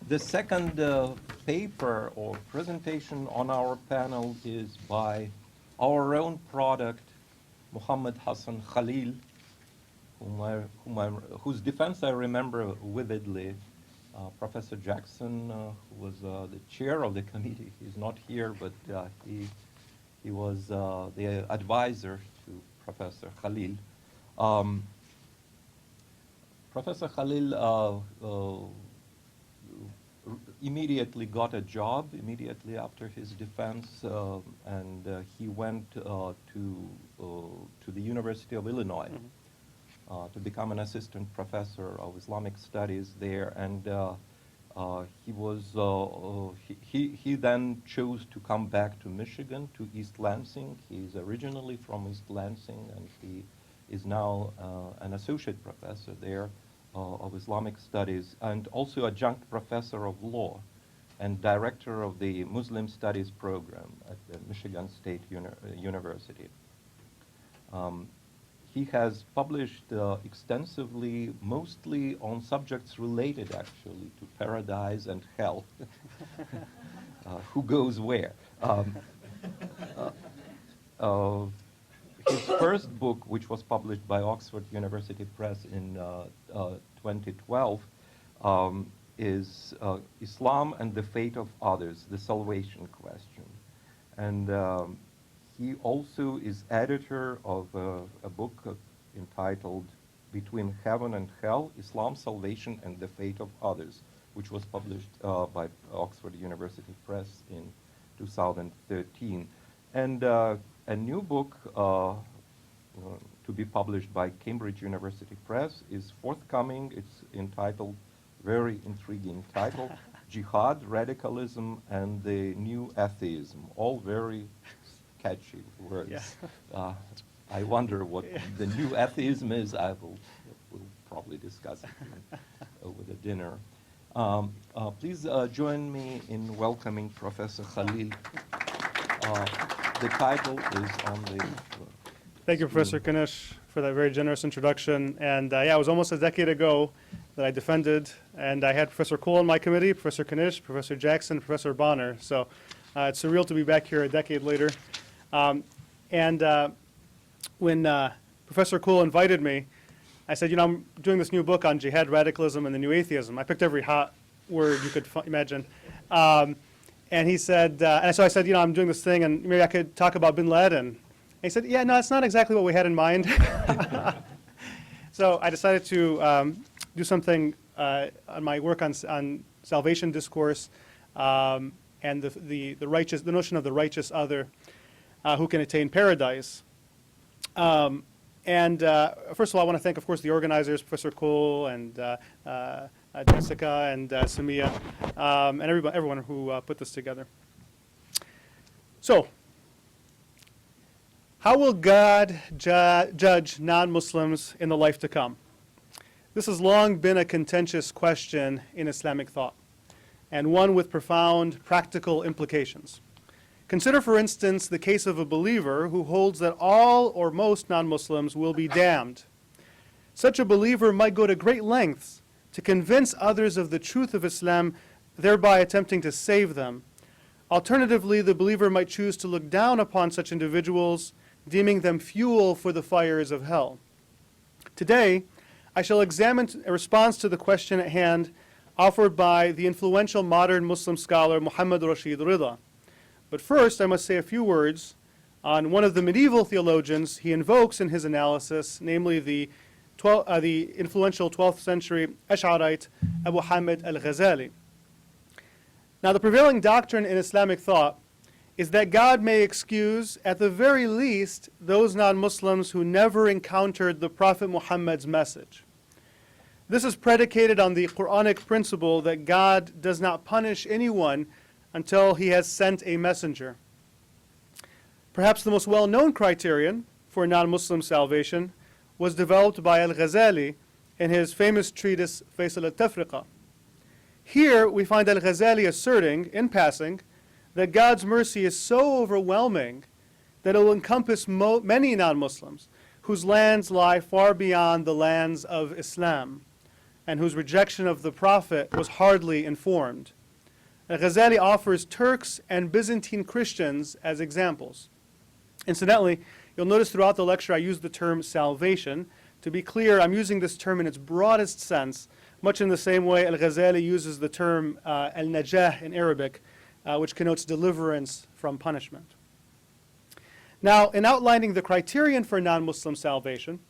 The second paper or presentation on our panel is by our own product, Mohammad Khalil, whose defense I remember vividly. Professor Jackson, who was the chair of the committee, he's not here, but he was the advisor to Professor Khalil. Professor Khalil immediately got a job immediately after his defense, and he went to the University of Illinois to become an assistant professor of Islamic studies there, and he then chose to come back to Michigan, to East Lansing. He's originally from East Lansing, and he is now an associate professor there of Islamic studies, and also adjunct professor of law and director of the Muslim Studies Program at the Michigan State University. He has published extensively, mostly on subjects related actually to paradise and hell. Who goes where? His first book, which was published by Oxford University Press in 2012, is Islam and the Fate of Others, the Salvation Question. And he also is editor of a book entitled Between Heaven and Hell, Islam, Salvation, and the Fate of Others, which was published by Oxford University Press in 2013. And a new book to be published by Cambridge University Press is forthcoming. It's entitled, very intriguing title, Jihad, Radicalism, and the New Atheism. All very catchy words. Yeah. I wonder what the new atheism is. We'll probably discuss it over the dinner. Please join me in welcoming Professor Khalil. The title is on the... Thank you, Professor Kanish, for that very generous introduction. And yeah, it was almost a decade ago that I defended, and I had Professor Cole on my committee, Professor Kanish, Professor Jackson, Professor Bonner. So it's surreal to be back here a decade later. When Professor Cole invited me, I said, you know, I'm doing this new book on jihad, radicalism, and the new atheism. I picked every hot word you could imagine. And he said, and so I said, you know, I'm doing this thing, and maybe I could talk about bin Laden. And he said, yeah, no, it's not exactly what we had in mind. So I decided to do something on my work on salvation discourse and the notion of the righteous other who can attain paradise. First of all, I want to thank, of course, the organizers, Professor Cole and Jessica and Samia, and everyone who put this together. So, how will God judge non-Muslims in the life to come? This has long been a contentious question in Islamic thought, and one with profound practical implications. Consider, for instance, the case of a believer who holds that all or most non-Muslims will be damned. Such a believer might go to great lengths to convince others of the truth of Islam, thereby attempting to save them. Alternatively, the believer might choose to look down upon such individuals, deeming them fuel for the fires of hell. Today, I shall examine a response to the question at hand offered by the influential modern Muslim scholar Muhammad Rashid Rida. But first, I must say a few words on one of the medieval theologians he invokes in his analysis, namely the influential 12th century Ash'arite Abu Hamid al-Ghazali. Now, the prevailing doctrine in Islamic thought is that God may excuse, at the very least, those non-Muslims who never encountered the Prophet Muhammad's message. This is predicated on the Quranic principle that God does not punish anyone until he has sent a messenger. Perhaps the most well-known criterion for non-Muslim salvation was developed by al-Ghazali in his famous treatise Faisal al-Tafriqa. Here we find al-Ghazali asserting, in passing, that God's mercy is so overwhelming that it will encompass many non-Muslims whose lands lie far beyond the lands of Islam. and whose rejection of the Prophet was hardly informed. Al-Ghazali offers Turks and Byzantine Christians as examples. Incidentally, you'll notice throughout the lecture I use the term salvation. To be clear, I'm using this term in its broadest sense, much in the same way Al-Ghazali uses the term al-najah in Arabic, which connotes deliverance from punishment. Now, in outlining the criterion for non-Muslim salvation,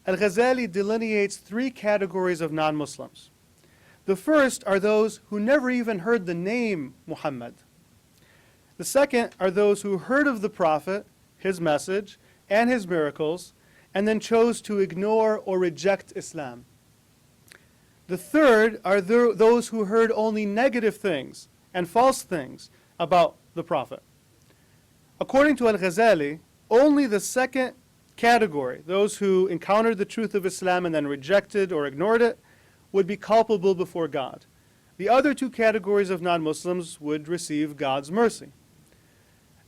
Al-Ghazali delineates three categories of non-Muslims. The first are those who never even heard the name Muhammad. The second are those who heard of the Prophet, his message, and his miracles, and then chose to ignore or reject Islam. The third are those who heard only negative things and false things about the Prophet. According to Al-Ghazali, only the second category, those who encountered the truth of Islam and then rejected or ignored it, would be culpable before God. The other two categories of non-Muslims would receive God's mercy.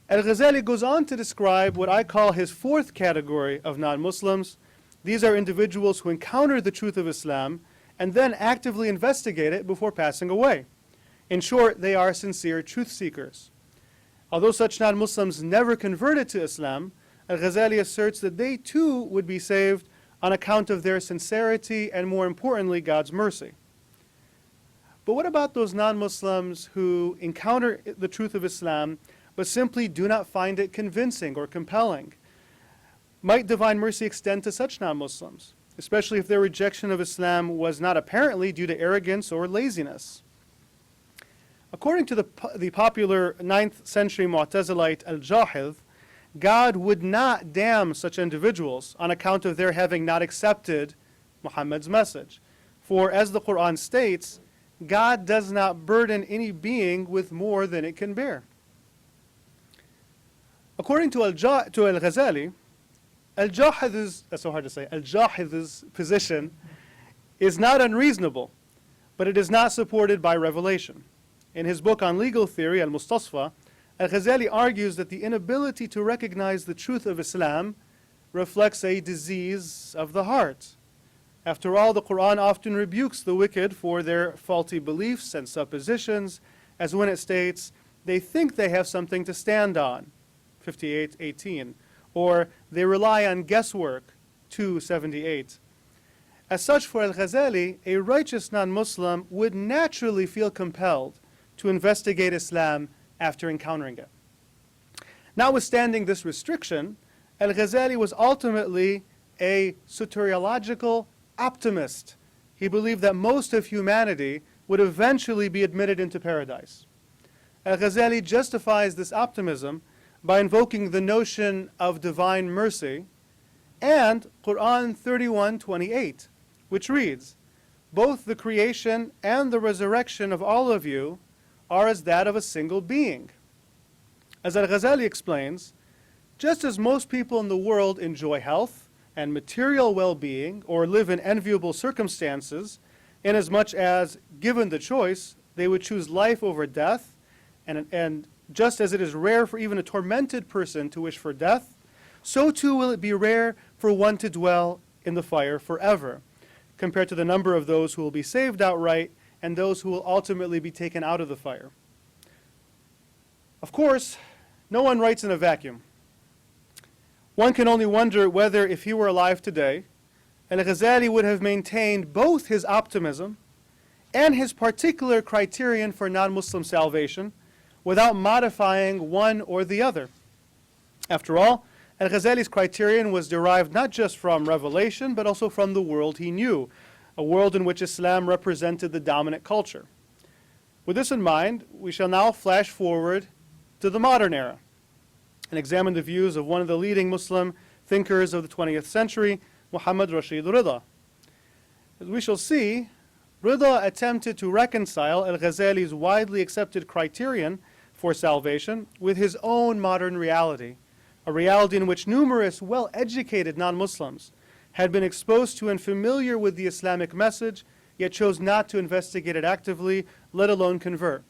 Al-Ghazali goes on to describe what I call his fourth category of non-Muslims. These are individuals who encounter the truth of Islam and then actively investigate it before passing away. In short, they are sincere truth seekers. Although such non-Muslims never converted to Islam, Al-Ghazali asserts that they too would be saved on account of their sincerity and, more importantly, God's mercy. But what about those non-Muslims who encounter the truth of Islam but simply do not find it convincing or compelling? Might divine mercy extend to such non-Muslims, especially if their rejection of Islam was not apparently due to arrogance or laziness? According to the popular 9th century Mu'tazilite al-Jahidh, God would not damn such individuals on account of their having not accepted Muhammad's message. For as the Quran states, God does not burden any being with more than it can bear. According to Al-Ghazali, that's so hard to say, Al-Jahidh's position is not unreasonable, but it is not supported by revelation. In his book on legal theory, Al-Mustasfa, Al-Ghazali argues that the inability to recognize the truth of Islam reflects a disease of the heart. After all, the Quran often rebukes the wicked for their faulty beliefs and suppositions, as when it states, they think they have something to stand on, 58:18, or they rely on guesswork, 2:78. As such, for Al-Ghazali, a righteous non-Muslim would naturally feel compelled to investigate Islam after encountering it. Notwithstanding this restriction, Al-Ghazali was ultimately a soteriological optimist. He believed that most of humanity would eventually be admitted into paradise. Al-Ghazali justifies this optimism by invoking the notion of divine mercy and Quran 31:28, which reads, "Both the creation and the resurrection of all of you are as that of a single being." As Al-Ghazali explains, just as most people in the world enjoy health and material well-being or live in enviable circumstances, inasmuch as, given the choice, they would choose life over death, and just as it is rare for even a tormented person to wish for death, so too will it be rare for one to dwell in the fire forever, compared to the number of those who will be saved outright and those who will ultimately be taken out of the fire. Of course, no one writes in a vacuum. One can only wonder whether, if he were alive today, Al-Ghazali would have maintained both his optimism and his particular criterion for non-Muslim salvation without modifying one or the other. After all, Al-Ghazali's criterion was derived not just from revelation, but also from the world he knew, a world in which Islam represented the dominant culture. With this in mind, we shall now flash forward to the modern era and examine the views of one of the leading Muslim thinkers of the 20th century, Muhammad Rashid Rida. As we shall see, Rida attempted to reconcile Al-Ghazali's widely accepted criterion for salvation with his own modern reality, a reality in which numerous well-educated non-Muslims had been exposed to and familiar with the Islamic message, yet chose not to investigate it actively, let alone convert.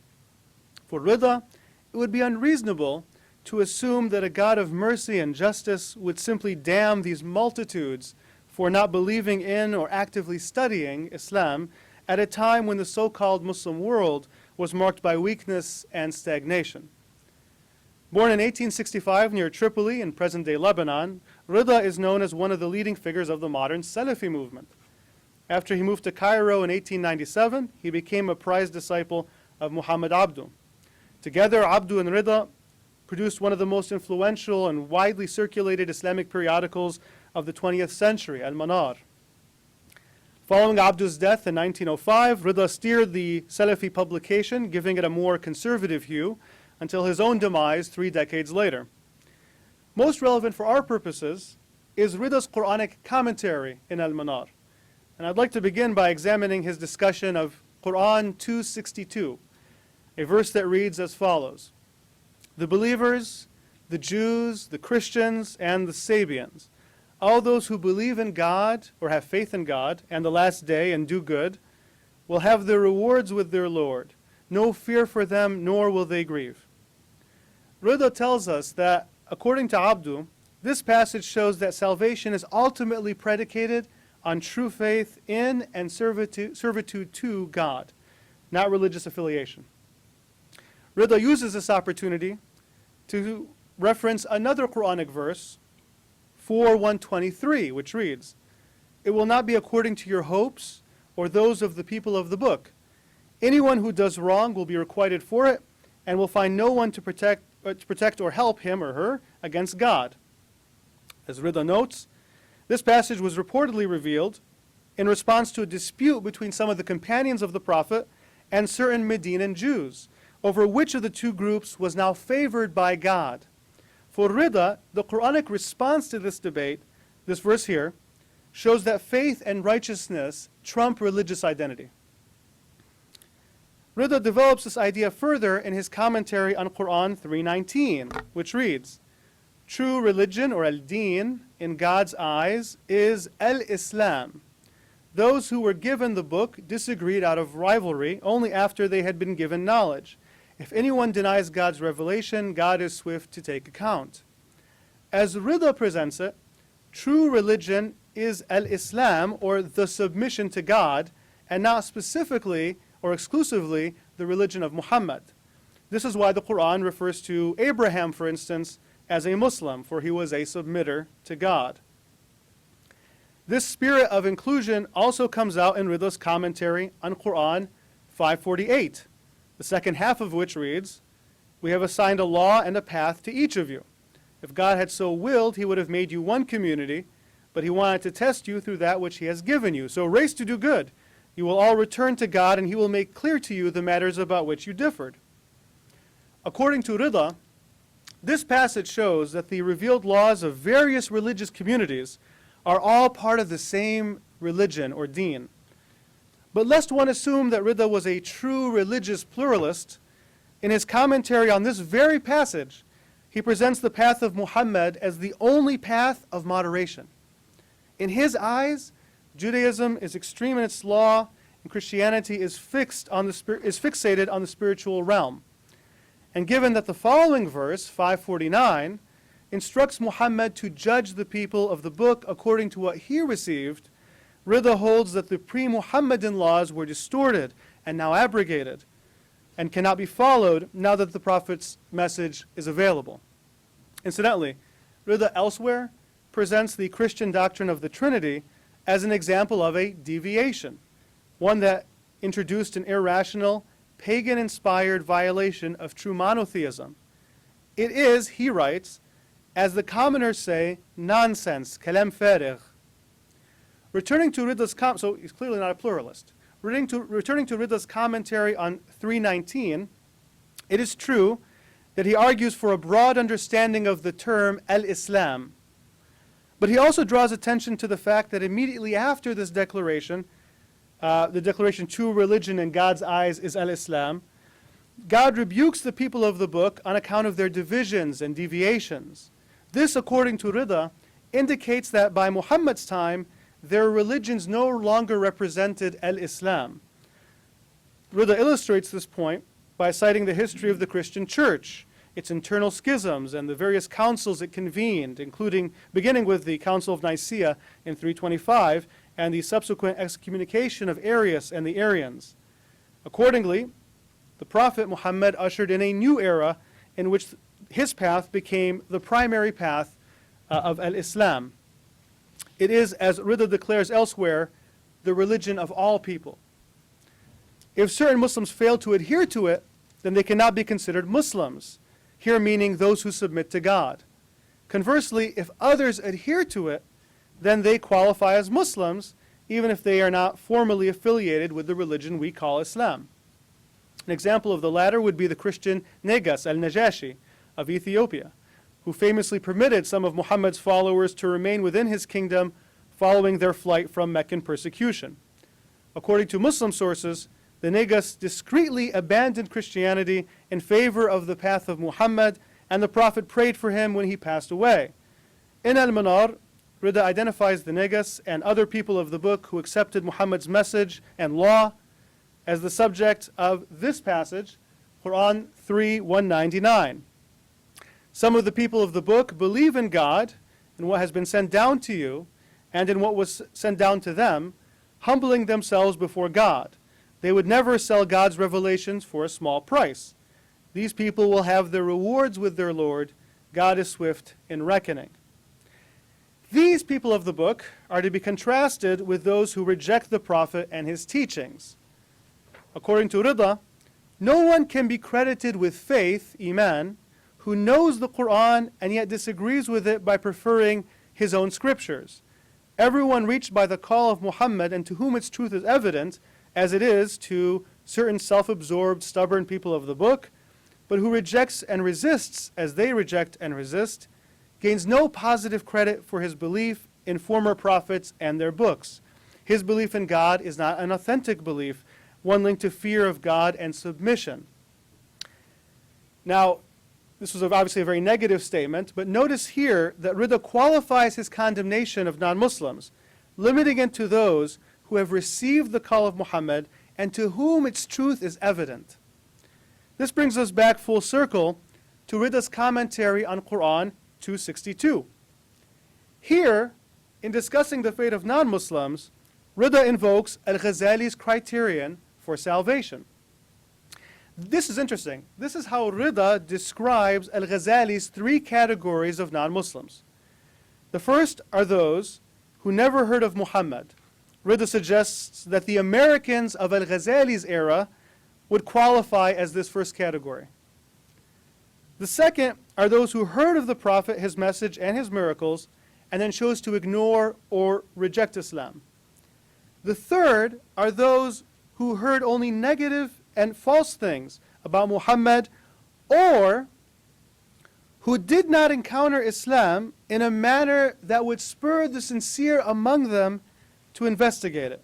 For Rida, it would be unreasonable to assume that a God of mercy and justice would simply damn these multitudes for not believing in or actively studying Islam, at a time when the so-called Muslim world was marked by weakness and stagnation. Born in 1865 near Tripoli in present-day Lebanon, Rida is known as one of the leading figures of the modern Salafi movement. After he moved to Cairo in 1897, he became a prized disciple of Muhammad Abdu. Together, Abdu and Rida produced one of the most influential and widely circulated Islamic periodicals of the 20th century, Al-Manar. Following Abdu's death in 1905, Rida steered the Salafi publication, giving it a more conservative hue, until his own demise 3 decades later. Most relevant for our purposes is Rida's Quranic commentary in Al-Manar. And I'd like to begin by examining his discussion of Quran 262, a verse that reads as follows: "The believers, the Jews, the Christians, and the Sabians, all those who believe in God or have faith in God and the last day and do good, will have their rewards with their Lord. No fear for them, nor will they grieve." Rida tells us that, according to Abdu, this passage shows that salvation is ultimately predicated on true faith in and servitude to God, not religious affiliation. Rida uses this opportunity to reference another Quranic verse, 4:123, which reads, "It will not be according to your hopes or those of the people of the book. Anyone who does wrong will be requited for it and will find no one to protect or help him or her against God." As Rida notes, this passage was reportedly revealed in response to a dispute between some of the companions of the Prophet and certain Medinan Jews over which of the two groups was now favored by God. For Rida, the Quranic response to this debate, this verse here, shows that faith and righteousness trump religious identity. Rida develops this idea further in his commentary on Quran 3:19, which reads, "True religion, or al-Din, in God's eyes, is al-Islam. Those who were given the book disagreed out of rivalry only after they had been given knowledge. If anyone denies God's revelation, God is swift to take account." As Rida presents it, true religion is al-Islam, or the submission to God, and not specifically or exclusively the religion of Muhammad. This is why the Quran refers to Abraham, for instance, as a Muslim, for he was a submitter to God. This spirit of inclusion also comes out in Rida's commentary on Quran 5:48, the second half of which reads, "We have assigned a law and a path to each of you. If God had so willed, he would have made you one community, but he wanted to test you through that which he has given you. So race to do good. You will all return to God, and he will make clear to you the matters about which you differed." According to Rida, this passage shows that the revealed laws of various religious communities are all part of the same religion or deen. But lest one assume that Rida was a true religious pluralist, in his commentary on this very passage, he presents the path of Muhammad as the only path of moderation. In his eyes, Judaism is extreme in its law, and Christianity is fixated on the spiritual realm. And given that the following verse, 5:49, instructs Muhammad to judge the people of the book according to what he received, Rida holds that the pre-Muhammadan laws were distorted and now abrogated and cannot be followed now that the Prophet's message is available. Incidentally, Rida elsewhere presents the Christian doctrine of the Trinity as an example of a deviation, one that introduced an irrational, pagan-inspired violation of true monotheism. It is, he writes, as the commoners say, nonsense, kalam farigh. Returning to Rida's so he's clearly not a pluralist. Returning to Rida's commentary on 3:19, it is true that he argues for a broad understanding of the term al-Islam. But he also draws attention to the fact that immediately after this declaration, the declaration true religion in God's eyes is al-Islam, God rebukes the people of the book on account of their divisions and deviations. This, according to Rida, indicates that by Muhammad's time, their religions no longer represented al-Islam. Rida illustrates this point by citing the history of the Christian church, its internal schisms, and the various councils it convened, beginning with the Council of Nicaea in 325, and the subsequent excommunication of Arius and the Arians. Accordingly, the Prophet Muhammad ushered in a new era in which his path became the primary path of al-Islam. It is, as Rida declares elsewhere, the religion of all people. If certain Muslims fail to adhere to it, then they cannot be considered Muslims, here meaning those who submit to God. Conversely, if others adhere to it, then they qualify as Muslims, even if they are not formally affiliated with the religion we call Islam. An example of the latter would be the Christian Negus al-Najashi of Ethiopia, who famously permitted some of Muhammad's followers to remain within his kingdom following their flight from Meccan persecution. According to Muslim sources, the Negus discreetly abandoned Christianity in favor of the path of Muhammad, and the Prophet prayed for him when he passed away. In Al-Manar, Rida identifies the Negus and other people of the book who accepted Muhammad's message and law as the subject of this passage, Quran 3:199. Some of the people of the book believe in God, in what has been sent down to you, and in what was sent down to them, humbling themselves before God. They would never sell God's revelations for a small price. These people will have their rewards with their Lord. God is swift in reckoning. These people of the book are to be contrasted with those who reject the Prophet and his teachings. According to Rida, no one can be credited with faith, iman, who knows the Quran and yet disagrees with it by preferring his own scriptures. Everyone reached by the call of Muhammad and to whom its truth is evident, as it is to certain self-absorbed, stubborn people of the book, but who rejects and resists as they reject and resist, gains no positive credit for his belief in former prophets and their books. His belief in God is not an authentic belief, one linked to fear of God and submission. Now, this was obviously a very negative statement, but notice here that Rida qualifies his condemnation of non-Muslims, limiting it to those who have received the call of Muhammad and to whom its truth is evident. This brings us back full circle to Rida's commentary on Quran 262. Here, in discussing the fate of non-Muslims, Rida invokes Al-Ghazali's criterion for salvation. This is interesting. This is how Rida describes Al-Ghazali's three categories of non-Muslims. The first are those who never heard of Muhammad. Rida suggests that the Americans of Al-Ghazali's era would qualify as this first category. The second are those who heard of the Prophet, his message, and his miracles, and then chose to ignore or reject Islam. The third are those who heard only negative and false things about Muhammad, or who did not encounter Islam in a manner that would spur the sincere among them to investigate it.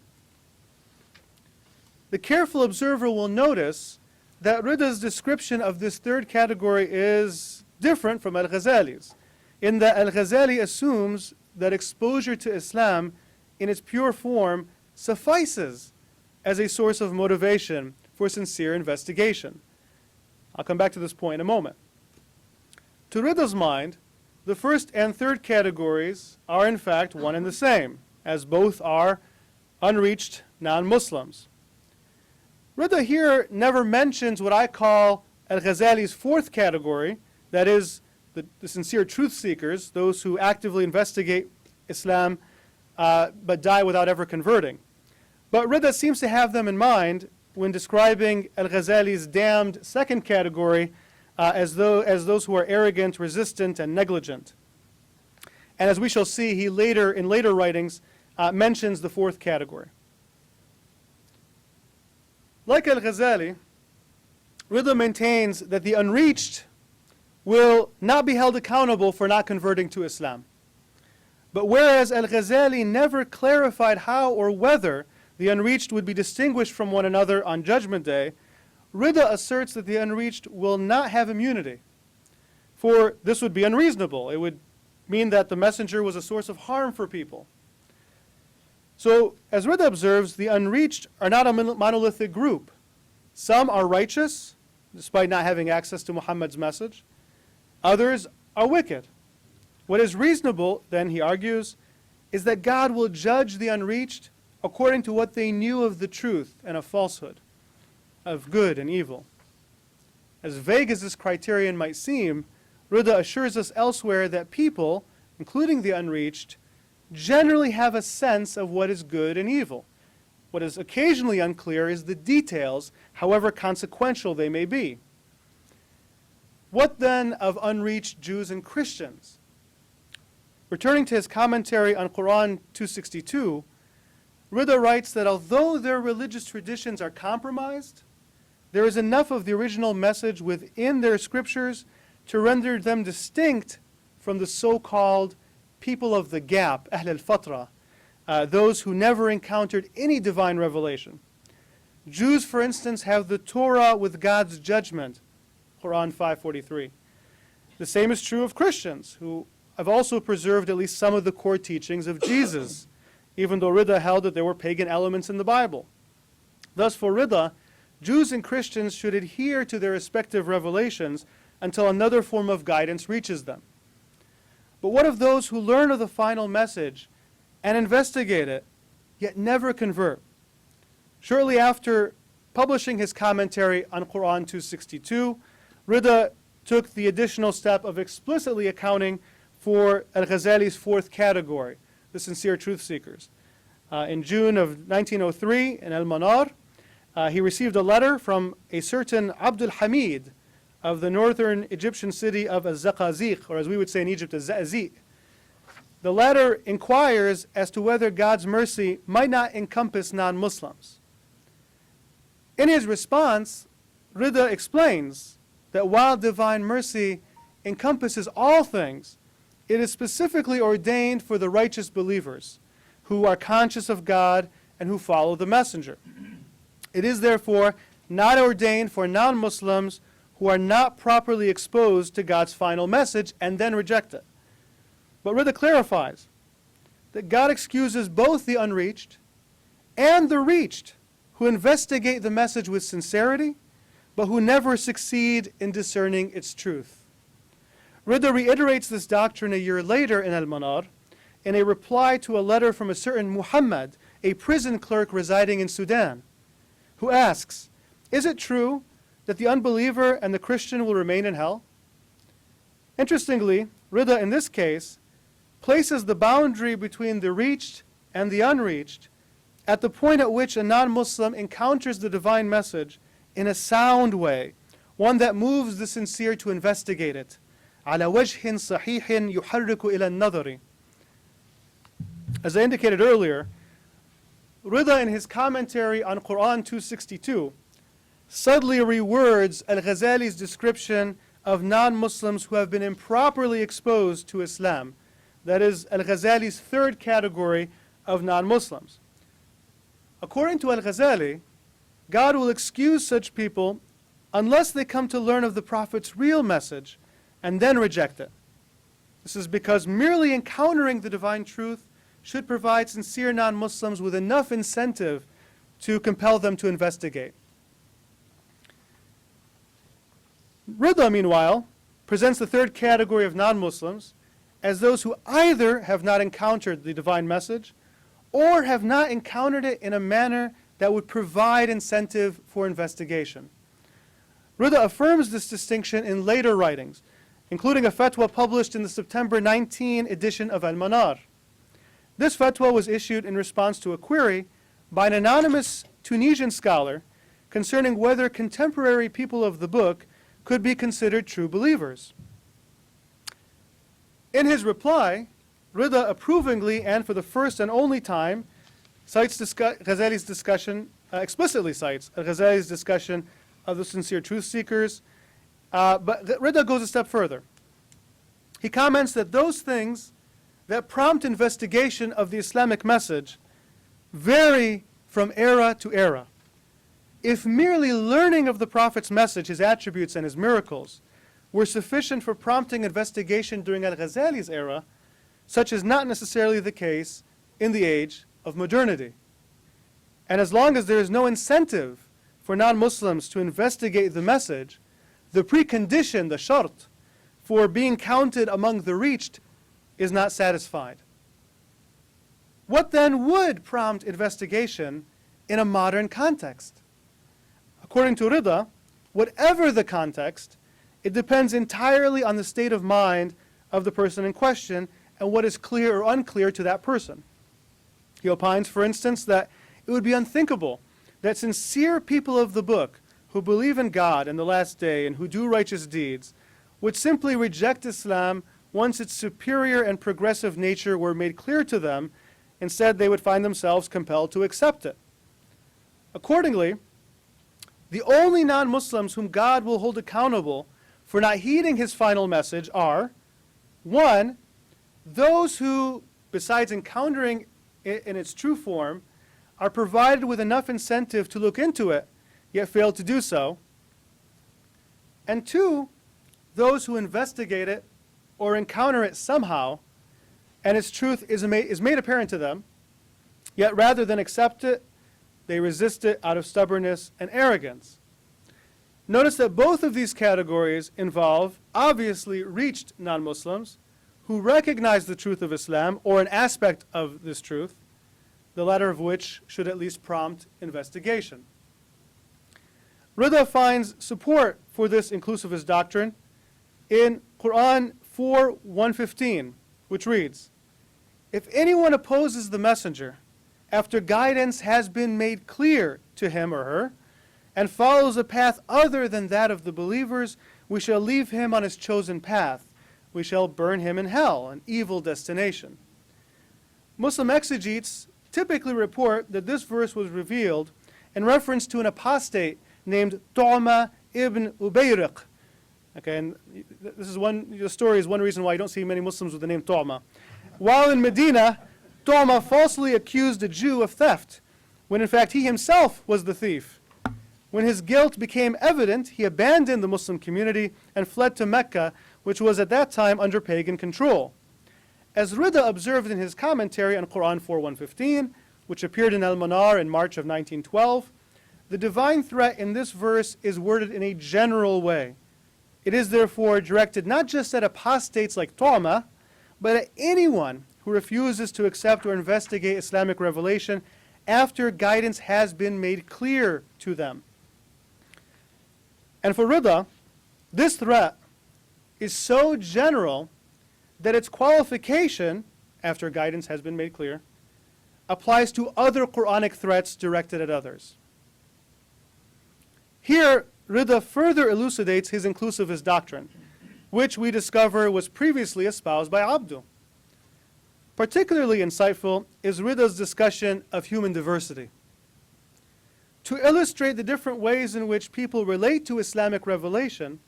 The careful observer will notice that Rida's description of this third category is different from Al-Ghazali's, in that Al-Ghazali assumes that exposure to Islam in its pure form suffices as a source of motivation for sincere investigation. I'll come back to this point in a moment. To Rida's mind, the first and third categories are in fact one and the same, as both are unreached non-Muslims. Rida here never mentions what I call Al-Ghazali's fourth category, that is, the sincere truth seekers, those who actively investigate Islam but die without ever converting. But Rida seems to have them in mind when describing Al-Ghazali's damned second category as those who are arrogant, resistant, and negligent. And as we shall see, he in later writings mentions the fourth category. Like Al-Ghazali, Rida maintains that the unreached will not be held accountable for not converting to Islam. But whereas Al-Ghazali never clarified how or whether the unreached would be distinguished from one another on Judgment Day, Rida asserts that the unreached will not have immunity. For this would be unreasonable. It would mean that the messenger was a source of harm for people. So, as Rida observes, the unreached are not a monolithic group. Some are righteous, despite not having access to Muhammad's message. Others are wicked. What is reasonable, then, he argues, is that God will judge the unreached according to what they knew of the truth and of falsehood, of good and evil. As vague as this criterion might seem, Rida assures us elsewhere that people, including the unreached, generally have a sense of what is good and evil. What is occasionally unclear is the details, however consequential they may be. What then of unreached Jews and Christians? Returning to his commentary on Quran 262, Rida writes that although their religious traditions are compromised, there is enough of the original message within their scriptures to render them distinct from the so-called people of the gap, Ahl al-Fatra, those who never encountered any divine revelation. Jews, for instance, have the Torah with God's judgment, Quran 5:43. The same is true of Christians, who have also preserved at least some of the core teachings of Jesus, even though Rida held that there were pagan elements in the Bible. Thus, for Rida, Jews and Christians should adhere to their respective revelations until another form of guidance reaches them. But what of those who learn of the final message and investigate it, yet never convert? Shortly after publishing his commentary on Quran 262, Rida took the additional step of explicitly accounting for Al-Ghazali's fourth category, the sincere truth seekers. In June of 1903, in Al-Manar, he received a letter from a certain Abdul Hamid of the northern Egyptian city of Az-Zaqaziq, or as we would say in Egypt, Az-Za'ziq. The letter inquires as to whether God's mercy might not encompass non-Muslims. In his response, Rida explains that while divine mercy encompasses all things, it is specifically ordained for the righteous believers who are conscious of God and who follow the messenger. It is therefore not ordained for non-Muslims who are not properly exposed to God's final message and then reject it. But Rida clarifies that God excuses both the unreached and the reached who investigate the message with sincerity, but who never succeed in discerning its truth. Rida reiterates this doctrine a year later in Al-Manar in a reply to a letter from a certain Muhammad, a prison clerk residing in Sudan, who asks, "Is it true that the unbeliever and the Christian will remain in hell?" Interestingly, Rida in this case places the boundary between the reached and the unreached at the point at which a non-Muslim encounters the divine message in a sound way, one that moves the sincere to investigate it. على وجه صحيح يحرك إلى النظر. As I indicated earlier, Rida in his commentary on Quran 262 subtly rewords Al-Ghazali's description of non-Muslims who have been improperly exposed to Islam. That is Al-Ghazali's third category of non-Muslims. According to Al-Ghazali, God will excuse such people unless they come to learn of the Prophet's real message and then reject it. This is because merely encountering the divine truth should provide sincere non-Muslims with enough incentive to compel them to investigate. Rida, meanwhile, presents the third category of non-Muslims as those who either have not encountered the divine message or have not encountered it in a manner that would provide incentive for investigation. Rida affirms this distinction in later writings, including a fatwa published in the September 19 edition of Al-Manar. This fatwa was issued in response to a query by an anonymous Tunisian scholar concerning whether contemporary people of the book could be considered true believers. In his reply, Rida approvingly and for the first and only time cites Ghazali's discussion, explicitly cites Ghazali's discussion of the sincere truth seekers, but Rida goes a step further. He comments that those things that prompt investigation of the Islamic message vary from era to era. If merely learning of the Prophet's message, his attributes and his miracles, were sufficient for prompting investigation during Al-Ghazali's era, such is not necessarily the case in the age of modernity. And as long as there is no incentive for non-Muslims to investigate the message, the precondition, the shart, for being counted among the reached is not satisfied. What then would prompt investigation in a modern context? According to Rida, whatever the context, it depends entirely on the state of mind of the person in question and what is clear or unclear to that person. He opines, for instance, that it would be unthinkable that sincere people of the book who believe in God and the last day and who do righteous deeds would simply reject Islam once its superior and progressive nature were made clear to them. Instead, they would find themselves compelled to accept it. Accordingly, the only non-Muslims whom God will hold accountable for not heeding his final message are, 1, those who, besides encountering it in its true form, are provided with enough incentive to look into it, yet fail to do so, and 2, those who investigate it or encounter it somehow, and its truth is made apparent to them, yet rather than accept it, they resist it out of stubbornness and arrogance. Notice that both of these categories involve obviously reached non-Muslims who recognize the truth of Islam or an aspect of this truth, the latter of which should at least prompt investigation. Rida finds support for this inclusivist doctrine in Quran 4:115, which reads, "If anyone opposes the messenger after guidance has been made clear to him or her, and follows a path other than that of the believers, we shall leave him on his chosen path. We shall burn him in hell, an evil destination." Muslim exegetes typically report that this verse was revealed in reference to an apostate named Tu'ma ibn Ubayriq. Okay, and the story is one reason why you don't see many Muslims with the name Tu'ma. While in Medina, Tu'ma falsely accused a Jew of theft, when in fact he himself was the thief. When his guilt became evident, he abandoned the Muslim community and fled to Mecca, which was at that time under pagan control. As Rida observed in his commentary on Quran 4:115, which appeared in Al-Manar in March of 1912, the divine threat in this verse is worded in a general way. It is therefore directed not just at apostates like Tu'ma, but at anyone who refuses to accept or investigate Islamic revelation after guidance has been made clear to them. And for Rida, this threat is so general that its qualification, after guidance has been made clear, applies to other Quranic threats directed at others. Here, Rida further elucidates his inclusivist doctrine, which we discover was previously espoused by Abdu. Particularly insightful is Rida's discussion of human diversity. To illustrate the different ways in which people relate to Islamic revelation,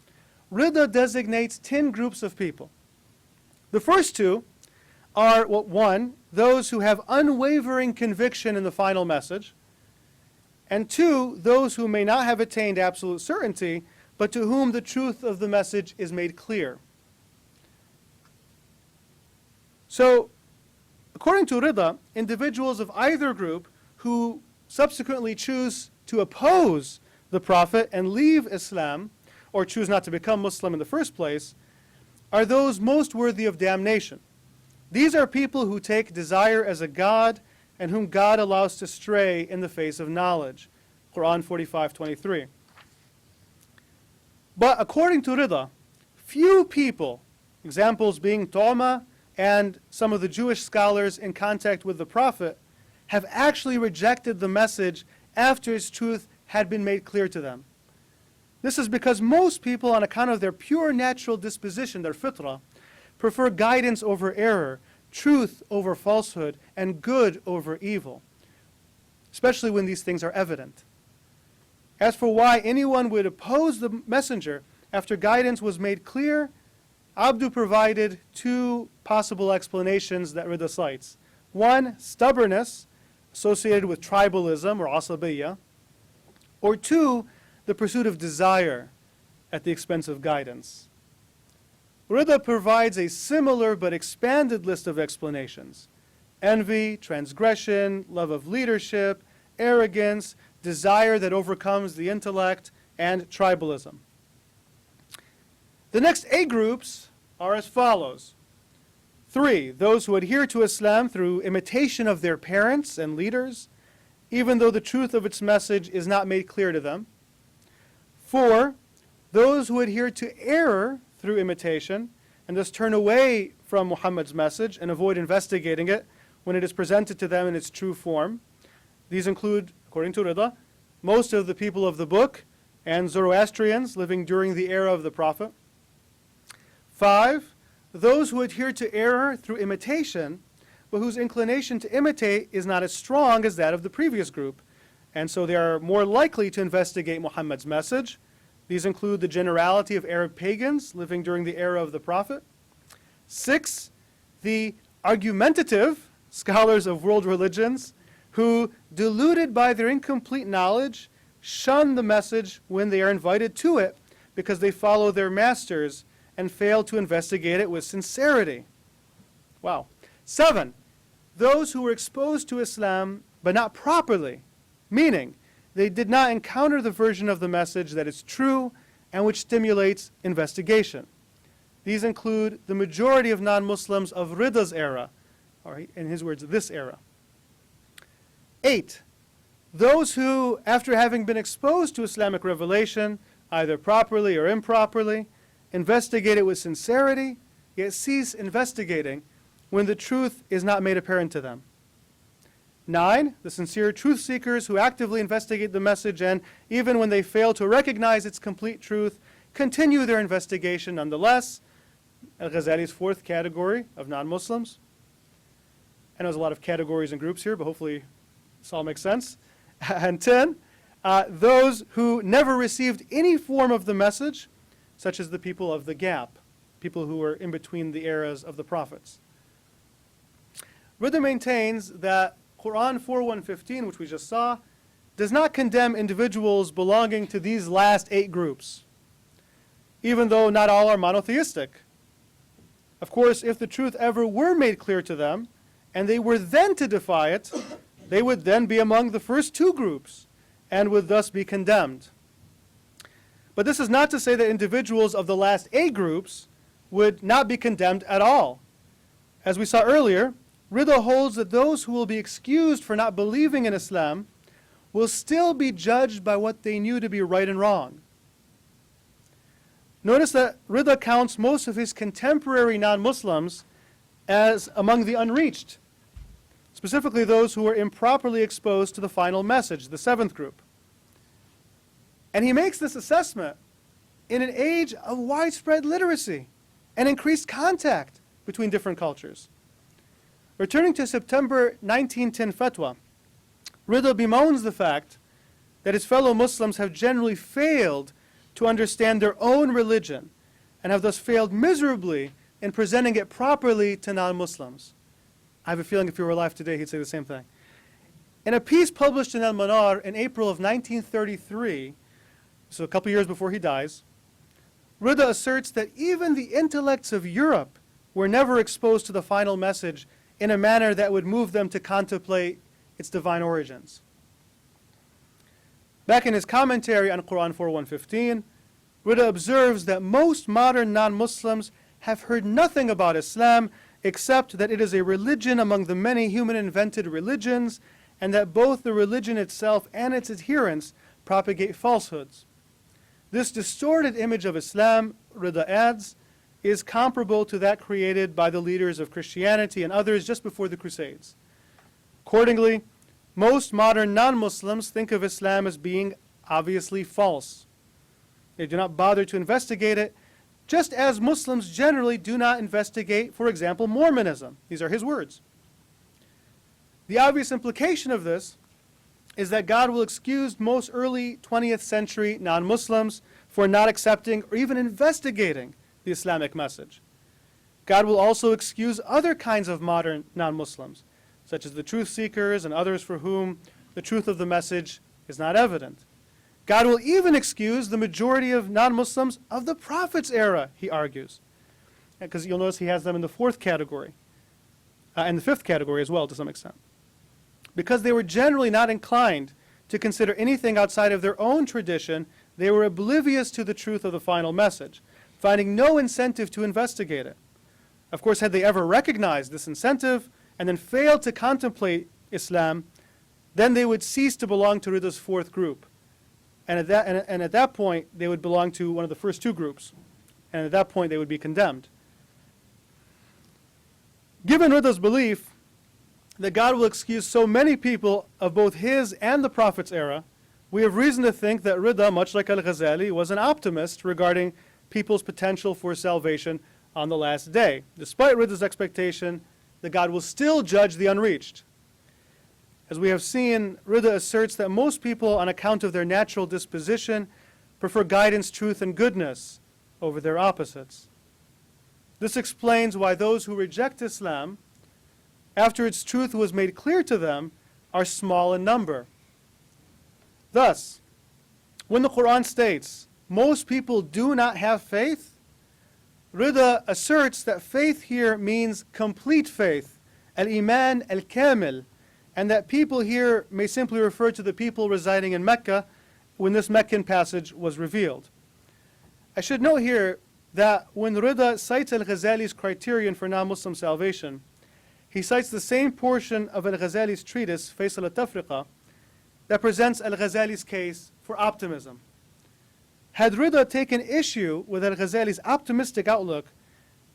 Rida designates 10 groups of people. The first two are, 1, those who have unwavering conviction in the final message, and 2, those who may not have attained absolute certainty, but to whom the truth of the message is made clear. So, according to Rida, individuals of either group who subsequently choose to oppose the Prophet and leave Islam, or choose not to become Muslim in the first place, are those most worthy of damnation. These are people who take desire as a god and whom God allows to stray in the face of knowledge. Quran 45:23. But according to Rida, few people, examples being Tu'ma and some of the Jewish scholars in contact with the Prophet, have actually rejected the message after its truth had been made clear to them. This is because most people, on account of their pure natural disposition, their fitrah, prefer guidance over error, truth over falsehood, and good over evil, especially when these things are evident. As for why anyone would oppose the messenger after guidance was made clear, Abdu provided 2 possible explanations that Rida cites. 1, stubbornness, associated with tribalism or asabiyya, or 2, the pursuit of desire at the expense of guidance. Rida provides a similar but expanded list of explanations: envy, transgression, love of leadership, arrogance, desire that overcomes the intellect, and tribalism. The next 8 groups are as follows. 3, those who adhere to Islam through imitation of their parents and leaders, even though the truth of its message is not made clear to them. 4, those who adhere to error through imitation and thus turn away from Muhammad's message and avoid investigating it when it is presented to them in its true form. These include, according to Rida, most of the people of the book and Zoroastrians living during the era of the Prophet. 5, those who adhere to error through imitation, but whose inclination to imitate is not as strong as that of the previous group, and so they are more likely to investigate Muhammad's message. These include the generality of Arab pagans living during the era of the Prophet. 6, the argumentative scholars of world religions who, deluded by their incomplete knowledge, shun the message when they are invited to it because they follow their masters and fail to investigate it with sincerity. Wow. 7, those who were exposed to Islam but not properly, meaning they did not encounter the version of the message that is true and which stimulates investigation. These include the majority of non-Muslims of Rida's era, or in his words, this era. 8, those who, after having been exposed to Islamic revelation, either properly or improperly, investigate it with sincerity, yet cease investigating when the truth is not made apparent to them. 9, the sincere truth seekers who actively investigate the message and, even when they fail to recognize its complete truth, continue their investigation nonetheless. Al-Ghazali's 4th category of non-Muslims. I know there's a lot of categories and groups here, but hopefully this all makes sense. And 10, those who never received any form of the message, such as the people of the gap, people who were in between the eras of the prophets. Rida maintains that Quran 4:115, which we just saw, does not condemn individuals belonging to these last 8 groups, even though not all are monotheistic. Of course, if the truth ever were made clear to them, and they were then to defy it, they would then be among the first 2 groups, and would thus be condemned. But this is not to say that individuals of the last 8 groups would not be condemned at all. As we saw earlier, Rida holds that those who will be excused for not believing in Islam will still be judged by what they knew to be right and wrong. Notice that Rida counts most of his contemporary non-Muslims as among the unreached, specifically those who were improperly exposed to the final message, the 7th group. And he makes this assessment in an age of widespread literacy and increased contact between different cultures. Returning to September 1910 fatwa, Rida bemoans the fact that his fellow Muslims have generally failed to understand their own religion and have thus failed miserably in presenting it properly to non-Muslims. I have a feeling if he were alive today, he'd say the same thing. In a piece published in Al-Manar in April of 1933, so a couple years before he dies, Rida asserts that even the intellects of Europe were never exposed to the final message in a manner that would move them to contemplate its divine origins. Back in his commentary on Quran 4:115, Rida observes that most modern non-Muslims have heard nothing about Islam except that it is a religion among the many human-invented religions, and that both the religion itself and its adherents propagate falsehoods. This distorted image of Islam, Rida adds, is comparable to that created by the leaders of Christianity and others just before the Crusades. Accordingly, most modern non-Muslims think of Islam as being obviously false. They do not bother to investigate it, just as Muslims generally do not investigate, for example, Mormonism. These are his words. The obvious implication of this is that God will excuse most early 20th century non-Muslims for not accepting or even investigating the Islamic message. God will also excuse other kinds of modern non-Muslims, such as the truth seekers and others for whom the truth of the message is not evident. God will even excuse the majority of non-Muslims of the Prophet's era, he argues. Because you'll notice he has them in the 4th category, and the 5th category as well to some extent. Because they were generally not inclined to consider anything outside of their own tradition, they were oblivious to the truth of the final message, finding no incentive to investigate it. Of course, had they ever recognized this incentive and then failed to contemplate Islam, then they would cease to belong to Rida's fourth group. And at that point, they would belong to one of the first two groups. And at that point, they would be condemned. Given Rida's belief that God will excuse so many people of both his and the Prophet's era, we have reason to think that Rida, much like Al-Ghazali, was an optimist regarding people's potential for salvation on the last day, despite Rida's expectation that God will still judge the unreached. As we have seen, Rida asserts that most people, on account of their natural disposition, prefer guidance, truth, and goodness over their opposites. This explains why those who reject Islam, after its truth was made clear to them, are small in number. Thus, when the Quran states, most people do not have faith, Rida asserts that faith here means complete faith, al-iman al-kamil, and that people here may simply refer to the people residing in Mecca when this Meccan passage was revealed. I should note here that when Rida cites Al-Ghazali's criterion for non-Muslim salvation, he cites the same portion of Al-Ghazali's treatise, Faisal al-Tafriqa, that presents Al-Ghazali's case for optimism. Had Rida taken issue with Al-Ghazali's optimistic outlook,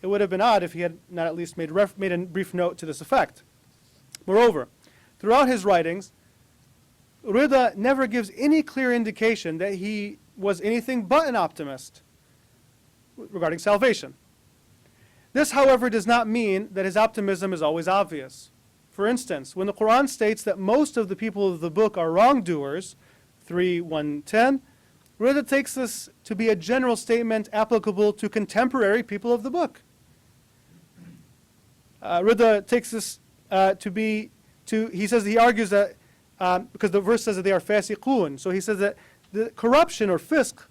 it would have been odd if he had not at least made a brief note to this effect. Moreover, throughout his writings, Rida never gives any clear indication that he was anything but an optimist regarding salvation. This, however, does not mean that his optimism is always obvious. For instance, when the Quran states that most of the people of the book are wrongdoers, 3:110, Rida takes this to be a general statement applicable to contemporary people of the book. Rida takes this he argues that, because the verse says that they are fasiqun, so he says that the corruption or fisq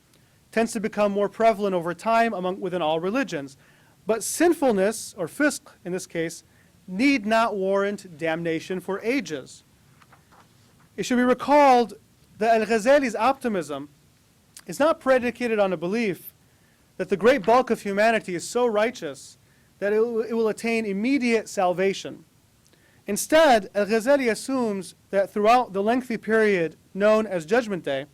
tends to become more prevalent over time within all religions. But sinfulness, or fisq in this case, need not warrant damnation for ages. It should be recalled that Al-Ghazali's optimism is not predicated on a belief that the great bulk of humanity is so righteous that it will attain immediate salvation. Instead, Al-Ghazali assumes that throughout the lengthy period known as Judgment Day,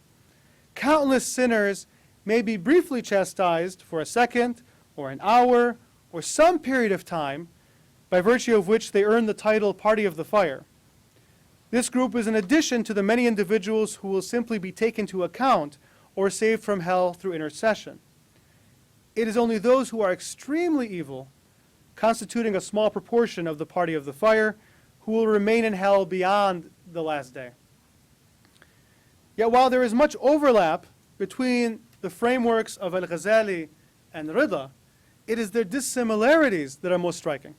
countless sinners may be briefly chastised for a second, or an hour, or some period of time, by virtue of which they earn the title Party of the Fire. This group is in addition to the many individuals who will simply be taken to account or saved from hell through intercession. It is only those who are extremely evil, constituting a small proportion of the Party of the Fire, who will remain in hell beyond the last day. Yet while there is much overlap between the frameworks of Al-Ghazali and Rida, it is their dissimilarities that are most striking.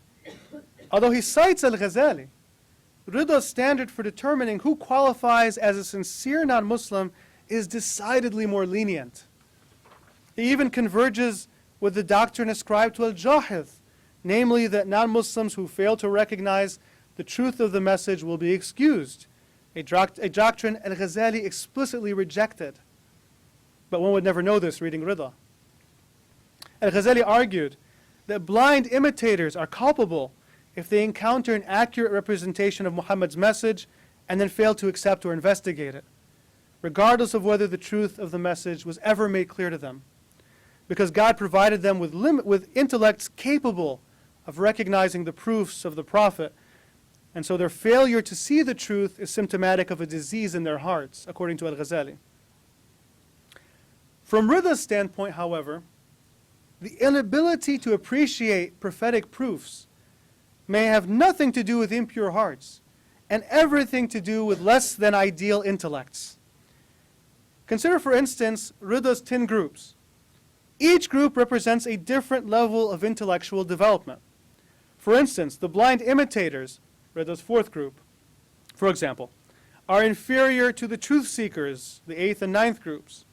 Although he cites Al-Ghazali, Rida's standard for determining who qualifies as a sincere non-Muslim is decidedly more lenient. He even converges with the doctrine ascribed to Al-Jahith, namely that non-Muslims who fail to recognize the truth of the message will be excused, a doctrine Al-Ghazali explicitly rejected. But one would never know this reading Rida. Al-Ghazali argued that blind imitators are culpable if they encounter an accurate representation of Muhammad's message and then fail to accept or investigate it, regardless of whether the truth of the message was ever made clear to them, because God provided them with intellects capable of recognizing the proofs of the Prophet, and so their failure to see the truth is symptomatic of a disease in their hearts, according to Al-Ghazali. From Rida's standpoint, however, the inability to appreciate prophetic proofs may have nothing to do with impure hearts and everything to do with less than ideal intellects. Consider, for instance, Rida's 10 groups. Each group represents a different level of intellectual development. For instance, the blind imitators, Rida's 4th group, for example, are inferior to the truth seekers, the 8th and 9th groups.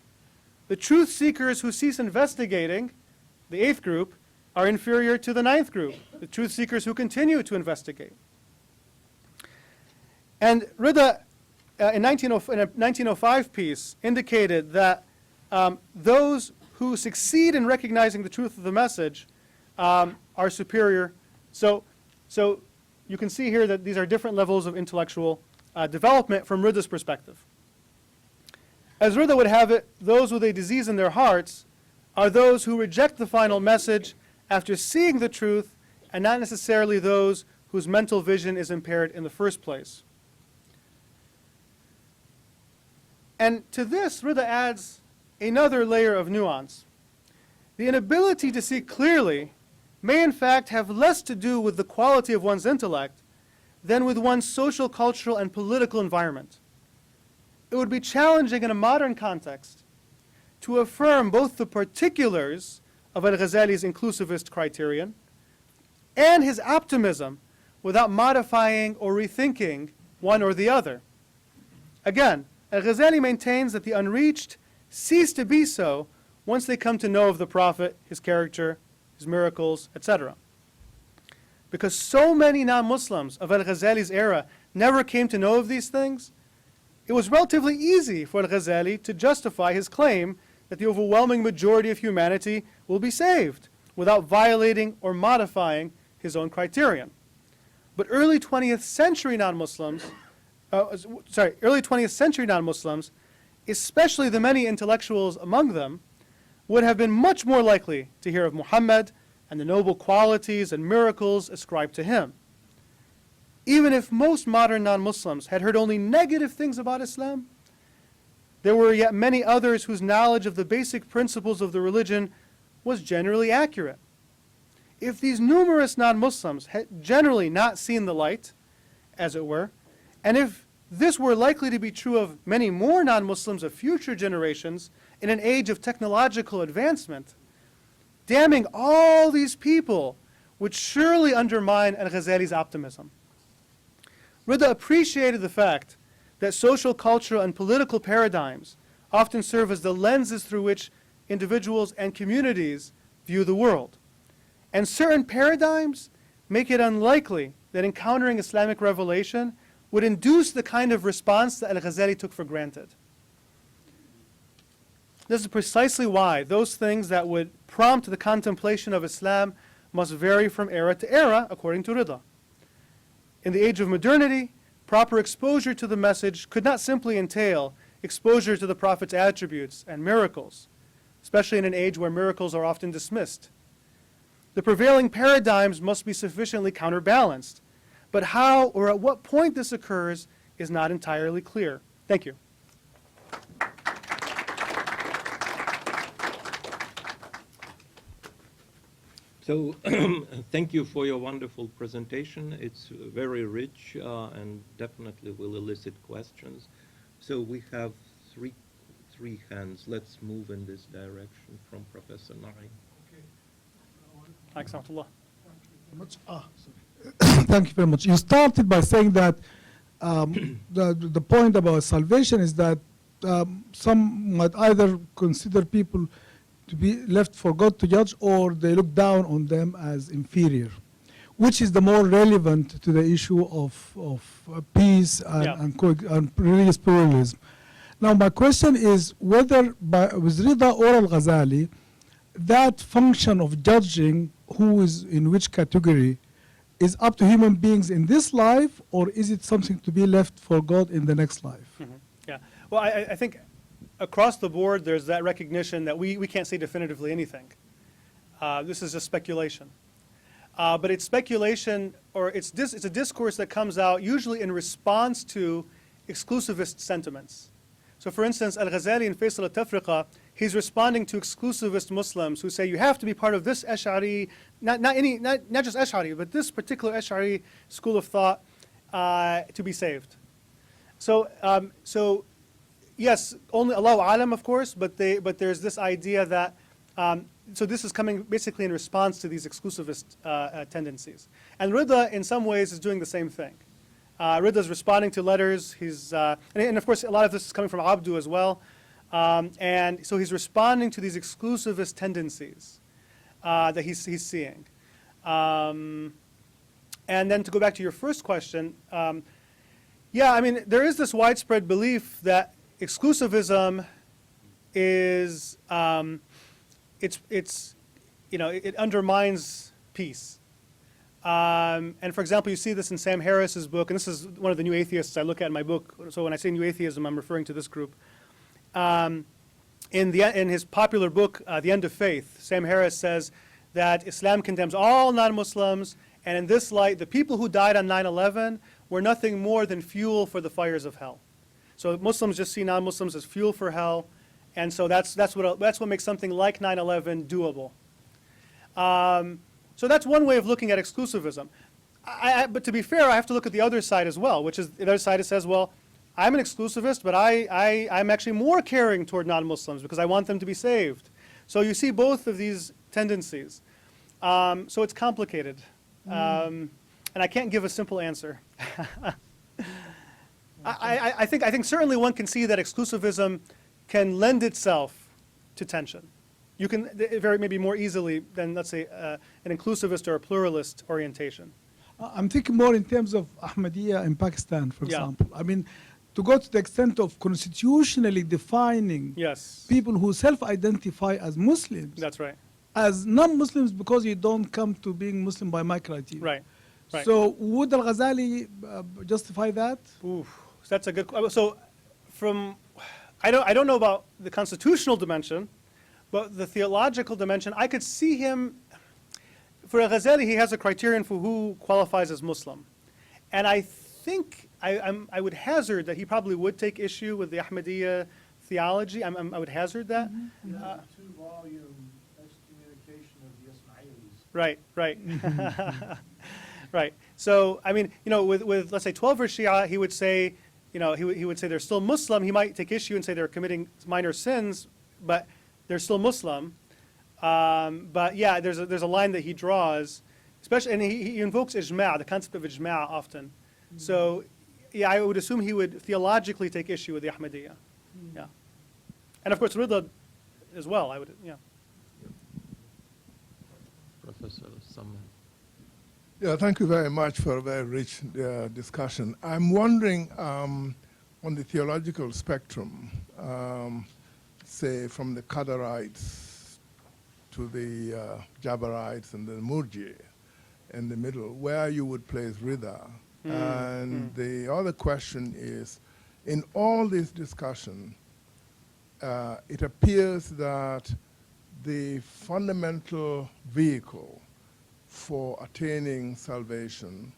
The truth seekers who cease investigating, the 8th group, are inferior to the 9th group, the truth seekers who continue to investigate. And Rida, in a 1905 piece, indicated that those who succeed in recognizing the truth of the message are superior. So you can see here that these are different levels of intellectual development from Rida's perspective. As Rida would have it, those with a disease in their hearts are those who reject the final message after seeing the truth, and not necessarily those whose mental vision is impaired in the first place. And to this, Rida adds another layer of nuance. The inability to see clearly may in fact have less to do with the quality of one's intellect than with one's social, cultural, and political environment. It would be challenging in a modern context to affirm both the particulars of Al-Ghazali's inclusivist criterion and his optimism without modifying or rethinking one or the other. Again, Al-Ghazali maintains that the unreached cease to be so once they come to know of the Prophet, his character, his miracles, etc. Because so many non-Muslims of Al-Ghazali's era never came to know of these things, it was relatively easy for Al-Ghazali to justify his claim that the overwhelming majority of humanity will be saved without violating or modifying his own criterion. But early 20th century non-Muslims, especially the many intellectuals among them, would have been much more likely to hear of Muhammad and the noble qualities and miracles ascribed to him. Even if most modern non-Muslims had heard only negative things about Islam, there were yet many others whose knowledge of the basic principles of the religion was generally accurate. If these numerous non-Muslims had generally not seen the light, as it were, and if this were likely to be true of many more non-Muslims of future generations in an age of technological advancement, damning all these people would surely undermine Al-Ghazali's optimism. Rida appreciated the fact that social, cultural, and political paradigms often serve as the lenses through which individuals and communities view the world. And certain paradigms make it unlikely that encountering Islamic revelation would induce the kind of response that Al-Ghazali took for granted. This is precisely why those things that would prompt the contemplation of Islam must vary from era to era, according to Rida. In the age of modernity, proper exposure to the message could not simply entail exposure to the Prophet's attributes and miracles, especially in an age where miracles are often dismissed. The prevailing paradigms must be sufficiently counterbalanced, but how or at what point this occurs is not entirely clear. Thank you. So thank you for your wonderful presentation. It's very rich and definitely will elicit questions. So we have three hands. Let's move in this direction from Professor Nari. Thanks, Rahmatullah. Thank you very much. You started by saying that the point about salvation is that some might either consider people to be left for God to judge, or they look down on them as inferior. Which is the more relevant to the issue of peace and religious pluralism? Now, my question is whether with Rida or Al-Ghazali, that function of judging who is in which category is up to human beings in this life, or is it something to be left for God in the next life? Mm-hmm. Yeah. Well, I think across the board, there's that recognition that we can't say definitively anything. This is just speculation. But it's speculation, or it's a discourse that comes out usually in response to exclusivist sentiments. So for instance, Al-Ghazali in Faisal al-Tafriqa, he's responding to exclusivist Muslims who say you have to be part of this Ash'ari, not just Ash'ari, but this particular Ash'ari school of thought to be saved. So yes, only Allahu Alam, of course, but there's this idea that, so this is coming basically in response to these exclusivist tendencies. And Rida, in some ways, is doing the same thing. Rida is responding to letters. And of course, a lot of this is coming from Abdu as well. And so he's responding to these exclusivist tendencies that he's seeing. And then to go back to your first question, yeah, I mean, there is this widespread belief that exclusivism is, it undermines peace. And for example, you see this in Sam Harris's book, and this is one of the new atheists I look at in my book. So when I say new atheism, I'm referring to this group. In his popular book, The End of Faith, Sam Harris says that Islam condemns all non-Muslims, and in this light, the people who died on 9/11 were nothing more than fuel for the fires of hell. So Muslims just see non-Muslims as fuel for hell, and so that's what makes something like 9/11 doable. So that's one way of looking at exclusivism. But to be fair, I have to look at the other side as well, which is the other side that says, well, I'm an exclusivist, but I'm actually more caring toward non-Muslims because I want them to be saved. So you see both of these tendencies. So it's complicated. And I can't give a simple answer. I think certainly one can see that exclusivism can lend itself to tension. You can maybe more easily than, let's say, an inclusivist or a pluralist orientation. I'm thinking more in terms of Ahmadiyya in Pakistan, for Yeah. example. I mean, to go to the extent of constitutionally defining Yes, people who self-identify as Muslims that's right. as non-Muslims because you don't come to being Muslim by my criteria. Right, right. So would Al-Ghazali justify that? Oof, that's a good. So, I don't know about the constitutional dimension, but the theological dimension, I could see him. For Al-Ghazali, he has a criterion for who qualifies as Muslim, and I think I would hazard that he probably would take issue with the Ahmadiyya theology. I would hazard that. You have a two-volume excommunication of the Ismailis. Right, right. Right. So, I mean, with let's say 12er Shia, he would say, he would say they're still Muslim. He might take issue and say they're committing minor sins, but they're still Muslim. But yeah, there's a line that he draws, especially, and he invokes ijma', the concept of ijma' often. Mm-hmm. So, yeah, I would assume he would theologically take issue with the Ahmadiyya. Yeah. And of course, Rida as well, I would, yeah. Professor Salman. Yeah, thank you very much for a very rich discussion. I'm wondering, on the theological spectrum, say from the Qadarites to the Jabarites and the Murji in the middle, where you would place Rida. And the other question is, in all this discussion, it appears that the fundamental vehicle for attaining salvation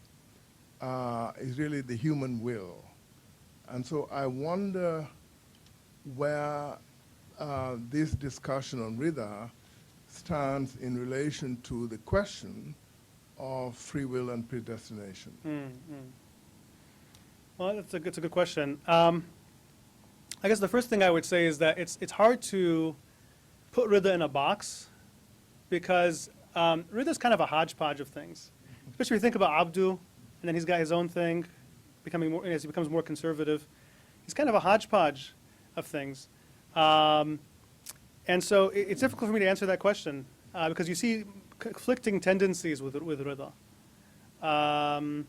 is really the human will. And so I wonder where this discussion on Rida stands in relation to the question of free will and predestination. Well, that's a good question. I guess the first thing I would say is that it's hard to put Rida in a box because Rida is kind of a hodgepodge of things. Especially if you think about Abdu, and then he's got his own thing, becoming more, as he becomes more conservative. He's kind of a hodgepodge of things. And so it's difficult for me to answer that question because you see conflicting tendencies with Rida. And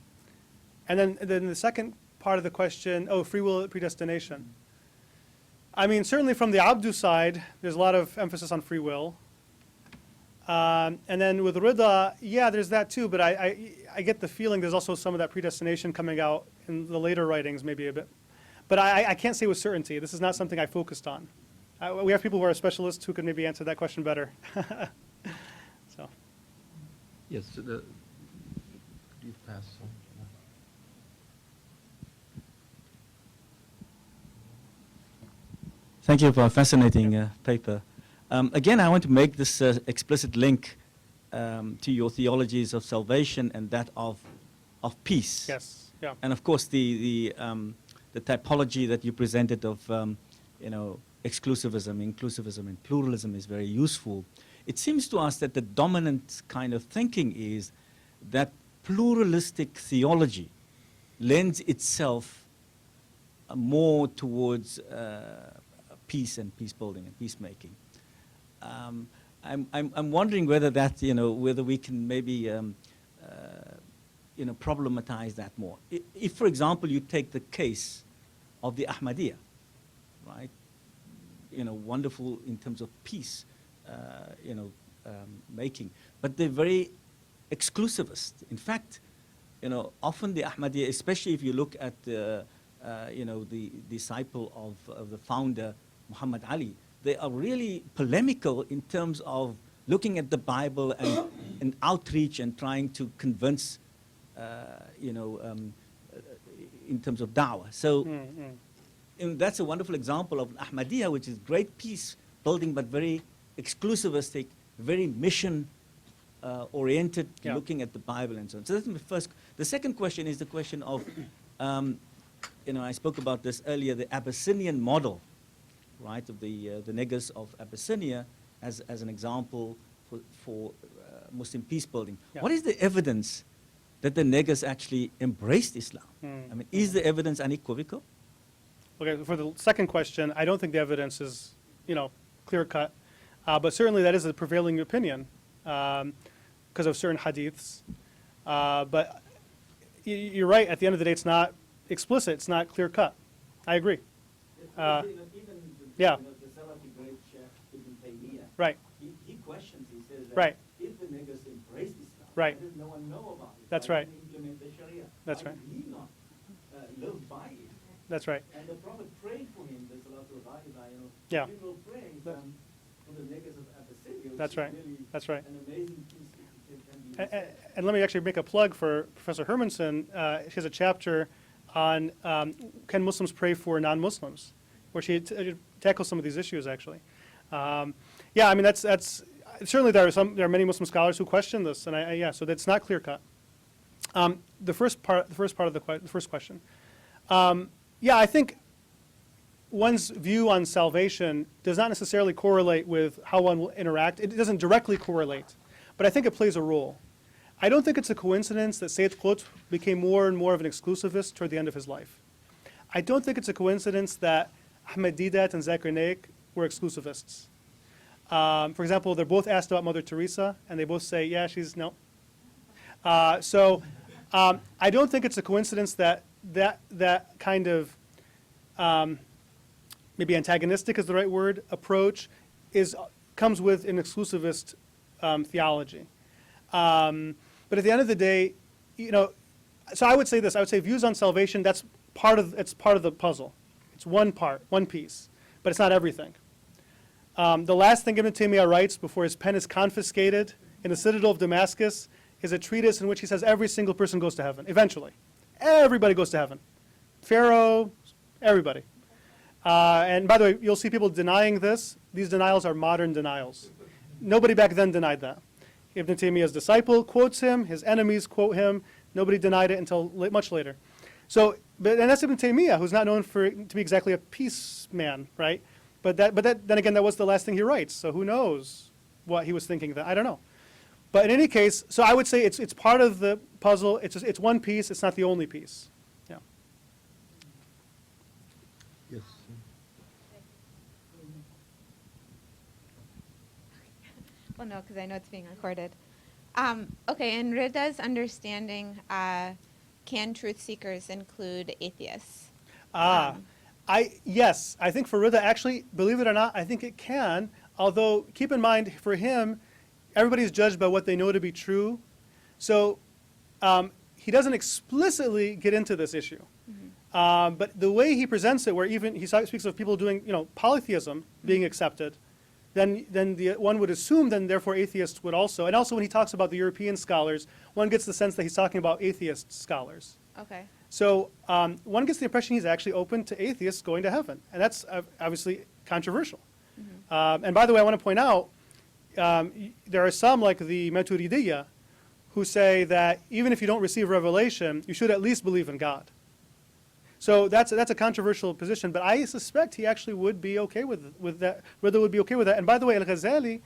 then the second part of the question, free will predestination. I mean, certainly from the Abdu side, there's a lot of emphasis on free will. And then with Rida, yeah, there's that too, but I get the feeling there's also some of that predestination coming out in the later writings, maybe a bit. But I can't say with certainty. This is not something I focused on. We have people who are specialists who could maybe answer that question better. So. Yes, do you pass on? Thank you for a fascinating paper. Again, I want to make this explicit link to your theologies of salvation and that of peace. Yes. Yeah. And of course, the typology that you presented of exclusivism, inclusivism, and pluralism is very useful. It seems to us that the dominant kind of thinking is that pluralistic theology lends itself more towards peace and peace building and peacemaking. I'm wondering whether that whether we can maybe problematize that more. If, for example, you take the case of the Ahmadiyya, right? Wonderful in terms of peace, making, but they're very exclusivist. In fact, you know, often the Ahmadiyya, especially if you look at the, you know, the disciple of the founder, Muhammad Ali, they are really polemical in terms of looking at the Bible and outreach and trying to convince, you know, in terms of da'wah. So and that's a wonderful example of Ahmadiyya, which is great peace building, but very exclusivistic, very mission oriented, Yeah. looking at the Bible and so on. So that's my first. The second question is the question of, you know, I spoke about this earlier, the Abyssinian model, right, of the Negus of Abyssinia as an example for Muslim peace building. Yeah. What is the evidence that the Negus actually embraced Islam? I mean, is the evidence unequivocal? Okay, for the second question, I don't think the evidence is, you know, clear-cut, but certainly that is a prevailing opinion because of certain hadiths. But you're right, at the end of the day, it's not explicit, it's not clear-cut. I agree. Yeah. The Salafi great Sheikh Ibn Taymiyyah, Right, he questions, he says that Right. if the Negus embraced Islam, Right. why does no one know about it? That's Why right. didn't he implement the Sharia? That's Why right. did he not live by it? that's right. And the Prophet prayed for him, the Salatul Rida, you know. Yeah. People praying That- for the Negus of Abyssinia, which That's is right. really That's right. an amazing piece that can be And let me actually make a plug for Professor Hermanson. She has a chapter on can Muslims pray for non-Muslims, where she tackles some of these issues actually. Yeah, I mean that's certainly there are many Muslim scholars who question this, and yeah, so that's not clear cut. The first part of the first question. Yeah, I think one's view on salvation does not necessarily correlate with how one will interact. It doesn't directly correlate, but I think it plays a role. I don't think it's a coincidence that Sayyid Qutb became more and more of an exclusivist toward the end of his life. I don't think it's a coincidence that Ahmed Deedat and Zakir Naik were exclusivists. For example, they're both asked about Mother Teresa, and they both say, yeah, she's no. So I don't think it's a coincidence that kind of maybe antagonistic is the right word, approach comes with an exclusivist theology. But at the end of the day, you know, so I would say this. I would say views on salvation, it's part of the puzzle. It's one piece, but it's not everything. The last thing Ibn Taymiyyah writes before his pen is confiscated in the citadel of Damascus is a treatise in which he says every single person goes to heaven, eventually. Everybody goes to heaven. Pharaoh, everybody. And by the way, you'll see people denying this. These denials are modern denials. Nobody back then denied that. Ibn Taymiyyah's disciple quotes him, his enemies quote him. Nobody denied it until much later. So, and that's Ibn Taymiyyah, who's not known to be exactly a peace man, right? But then again, that was the last thing he writes. So who knows what he was thinking then? I don't know. But in any case, so I would say it's part of the puzzle. It's one piece. It's not the only piece. Yeah. Yes. Well, no, because I know it's being recorded. Okay, in Rida's understanding, can truth seekers include atheists? Yes, I think for Rida, actually, believe it or not, I think it can. Although, keep in mind, for him, everybody's judged by what they know to be true. So he doesn't explicitly get into this issue. But the way he presents it, where even he speaks of people doing, polytheism being accepted, then one would assume then therefore atheists would also. And also when he talks about the European scholars, one gets the sense that he's talking about atheist scholars. Okay. So one gets the impression he's actually open to atheists going to heaven. And that's obviously controversial. And by the way, I want to point out, there are some like the Maturidiyya who say that even if you don't receive revelation, you should at least believe in God. So that's a controversial position, but I suspect he actually would be okay with that. Rida would be okay with that. And by the way, Al-Ghazali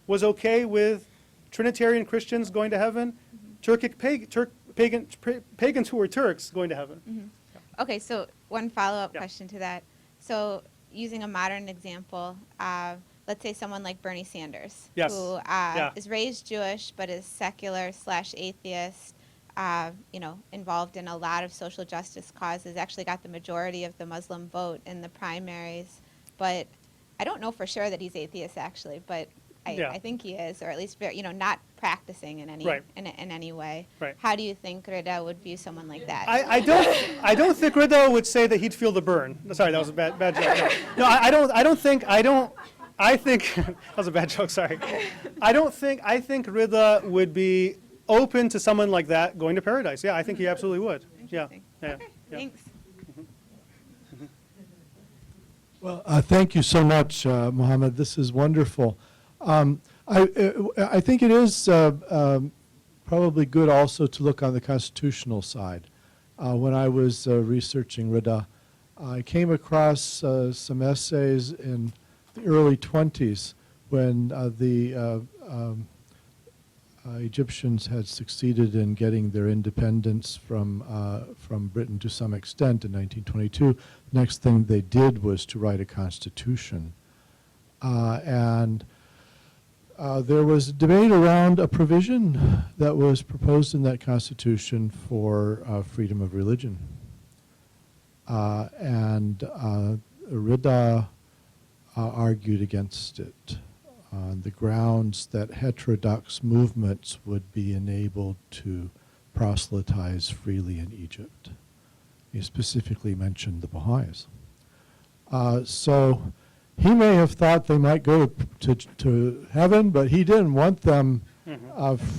was okay with Trinitarian Christians going to heaven, Turkic pagans who were Turks going to heaven. Okay, so one follow-up Yeah. question to that. So using a modern example, let's say someone like Bernie Sanders, Yes. who Yeah. is raised Jewish but is secular/atheist, involved in a lot of social justice causes, actually got the majority of the Muslim vote in the primaries. But I don't know for sure that he's atheist, actually, but Yeah. I think he is, or at least not practicing in any Right. in any way. Right. How do you think Rida would view someone like that? I don't think Rida would say that he'd feel the burn. Sorry, that was a bad joke. No, I think that was a bad joke. Sorry. I think Rida would be open to someone like that going to paradise. Yeah, I think he absolutely would. Yeah. Interesting. Yeah. Okay, Yeah. thanks. Well, thank you so much, Mohammed. This is wonderful. I think it is probably good also to look on the constitutional side. When I was researching Rida, I came across some essays in the early 20s when the Egyptians had succeeded in getting their independence from Britain to some extent in 1922. The next thing they did was to write a constitution. And there was a debate around a provision that was proposed in that constitution for freedom of religion. And Rida argued against it on the grounds that heterodox movements would be enabled to proselytize freely in Egypt. He specifically mentioned the Baha'is. So he may have thought they might go to heaven, but he didn't want them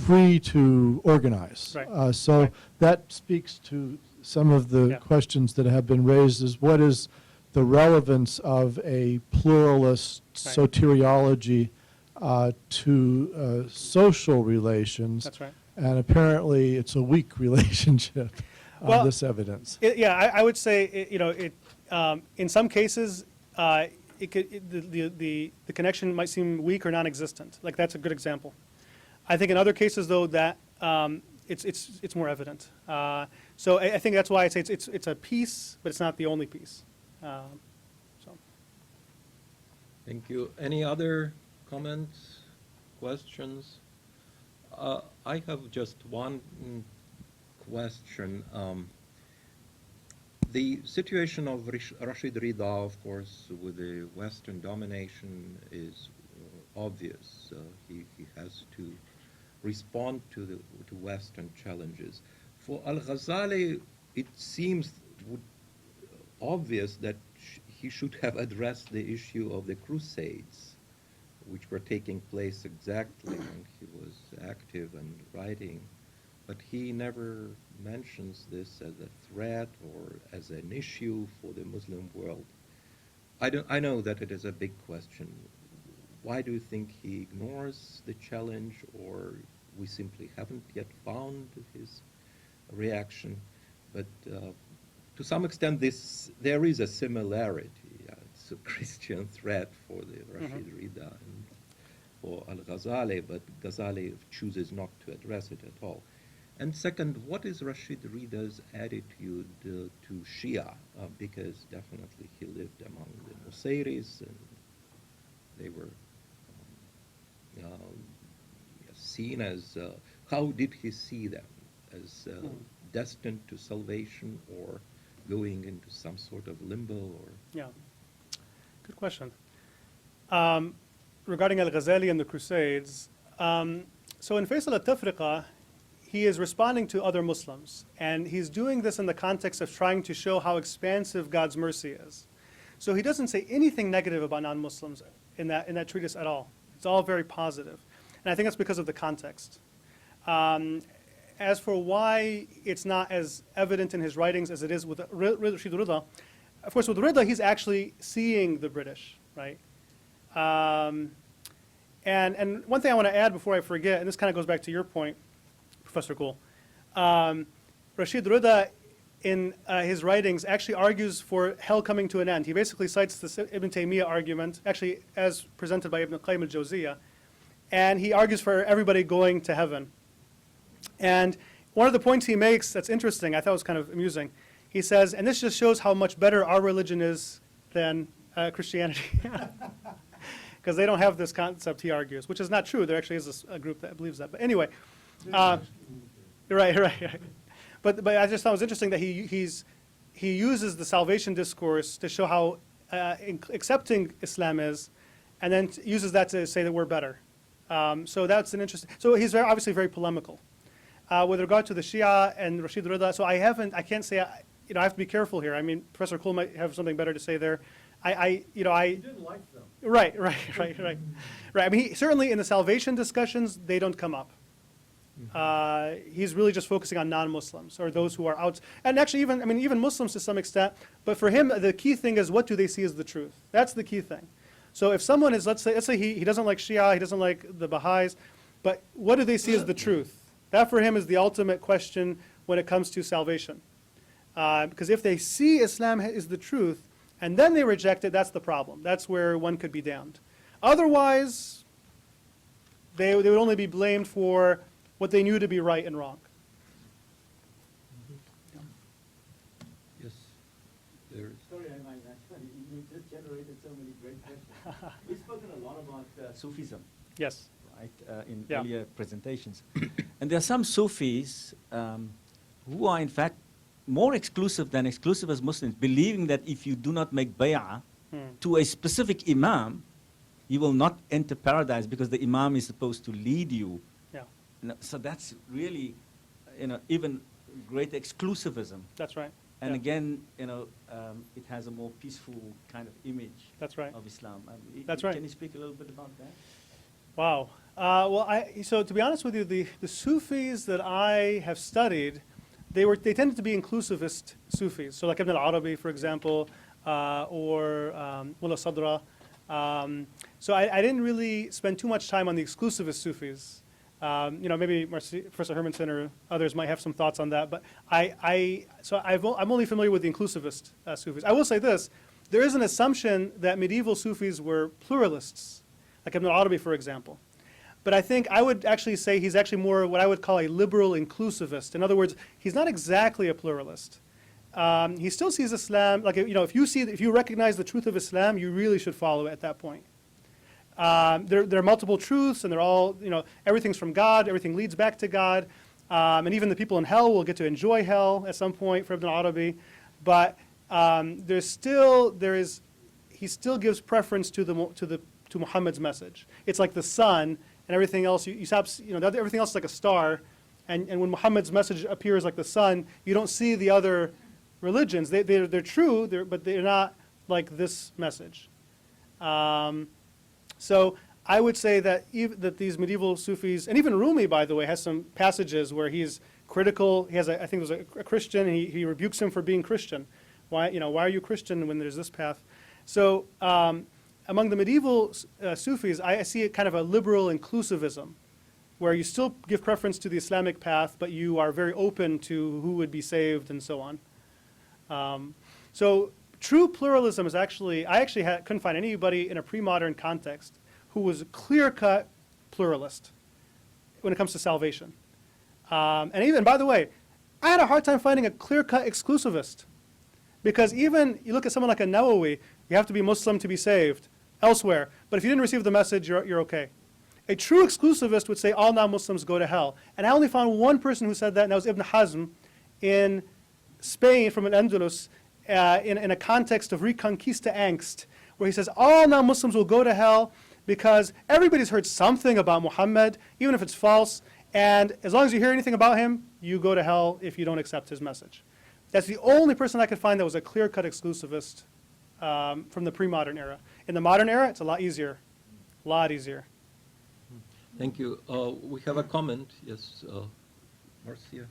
free to organize. Right. So Right. that speaks to some of the Yeah. questions that have been raised, is what is the relevance of a pluralist Right. soteriology to social relations? That's right. And apparently it's a weak relationship on Well, this evidence. Yeah, I would say in some cases the connection might seem weak or non-existent. Like that's a good example. I think in other cases though that it's more evident. So I think that's why I say it's a piece, but it's not the only piece. So. Thank you. Any other comments, questions? I have just one question. The situation of Rashid Rida, of course, with the Western domination is obvious. He has to respond to Western challenges. For Al-Ghazali, it seems obvious that he should have addressed the issue of the Crusades, which were taking place exactly when he was active and writing. But he never mentions this as a threat or as an issue for the Muslim world. I know that it is a big question. Why do you think he ignores the challenge, or we simply haven't yet found his reaction? But to some extent, there is a similarity. It's a Christian threat for the Rashid Rida and for Al-Ghazali, but Ghazali chooses not to address it at all. And second, what is Rashid Rida's attitude to Shia? Because definitely he lived among the Nusayris, and they were seen as, how did he see them? As destined to salvation or going into some sort of limbo? Or Yeah, good question. Regarding Al-Ghazali and the Crusades, so in Faisal al-Tafriqa, he is responding to other Muslims, and he's doing this in the context of trying to show how expansive God's mercy is. So he doesn't say anything negative about non-Muslims in that treatise at all. It's all very positive. And I think that's because of the context. As for why it's not as evident in his writings as it is with Rashid Rida, of course with Rida he's actually seeing the British, right? And one thing I want to add before I forget, and this kind of goes back to your point, Professor Cole, Rashid Rida in his writings actually argues for hell coming to an end. He basically cites the Ibn Taymiyyah argument, actually as presented by Ibn Qayyim al-Jawziyah, and he argues for everybody going to heaven. And one of the points he makes that's interesting, I thought was kind of amusing, he says, and this just shows how much better our religion is than Christianity. Because they don't have this concept, he argues, which is not true. There actually is a group that believes that. But anyway, right. But I just thought it was interesting that he uses the salvation discourse to show how accepting Islam is, and then uses that to say that we're better. So that's an interesting. So he's obviously very polemical. With regard to the Shia and Rashid Rida, so I can't say, I have to be careful here. I mean, Professor Cole might have something better to say there. You didn't like them. Right. I mean, certainly in the salvation discussions, they don't come up. He's really just focusing on non-Muslims or those who are out. And actually, even Muslims to some extent. But for him, the key thing is, what do they see as the truth? That's the key thing. So if someone is, let's say he doesn't like Shia, he doesn't like the Baha'is, but what do they see as the truth? That for him is the ultimate question when it comes to salvation. Because if they see Islam is the truth, and then they reject it, that's the problem. That's where one could be damned. Otherwise, they would only be blamed for what they knew to be right and wrong. Yes, there is. Sorry, you just generated so many great questions. We've spoken a lot about Sufism, Yes. right, in Yeah. earlier presentations. And there are some Sufis who are in fact more exclusive than exclusive as Muslims, believing that if you do not make bay'ah to a specific imam, you will not enter paradise because the imam is supposed to lead you. Yeah. So that's really, even great exclusivism. That's right. And Yeah. again, it has a more peaceful kind of image That's right. of Islam. That's right. Can you speak a little bit about that? Wow. So to be honest with you, the Sufis that I have studied, they tended to be inclusivist Sufis. So like Ibn al-Arabi, for example, or Mullah Sadra. So I didn't really spend too much time on the exclusivist Sufis. Maybe Professor Hermanson or others might have some thoughts on that. But I'm only familiar with the inclusivist Sufis. I will say this: there is an assumption that medieval Sufis were pluralists, like Ibn al-Arabi, for example. But I think I would actually say he's actually more what I would call a liberal inclusivist. In other words, he's not exactly a pluralist. He still sees Islam, like, if you recognize the truth of Islam, you really should follow it at that point. There are multiple truths, and they're all, everything's from God, everything leads back to God. And even the people in hell will get to enjoy hell at some point for Ibn Arabi. But he still gives preference to Muhammad's message. It's like the sun, and everything else, everything else is like a star. And when Muhammad's message appears like the sun, you don't see the other religions. They're true, but they're not like this message. So I would say that that these medieval Sufis, and even Rumi, by the way, has some passages where he's critical. I think there's a Christian, and he rebukes him for being Christian. Why are you Christian when there's this path? So among the medieval Sufis, I see a kind of a liberal inclusivism, where you still give preference to the Islamic path, but you are very open to who would be saved and so on. So true pluralism is I actually couldn't find anybody in a pre-modern context who was a clear-cut pluralist when it comes to salvation. And even, by the way, I had a hard time finding a clear-cut exclusivist, because even you look at someone like a Nawawi, you have to be Muslim to be saved elsewhere, but if you didn't receive the message, you're okay. A true exclusivist would say all non-Muslims go to hell. And I only found one person who said that, and that was Ibn Hazm in Spain from Al-Andalus, in a context of Reconquista angst, where he says all non-Muslims will go to hell because everybody's heard something about Muhammad, even if it's false, and as long as you hear anything about him, you go to hell if you don't accept his message. That's the only person I could find that was a clear-cut exclusivist from the pre-modern era. In the modern era, it's a lot easier. A lot easier. Thank you. We have a comment. Yes, Marcia.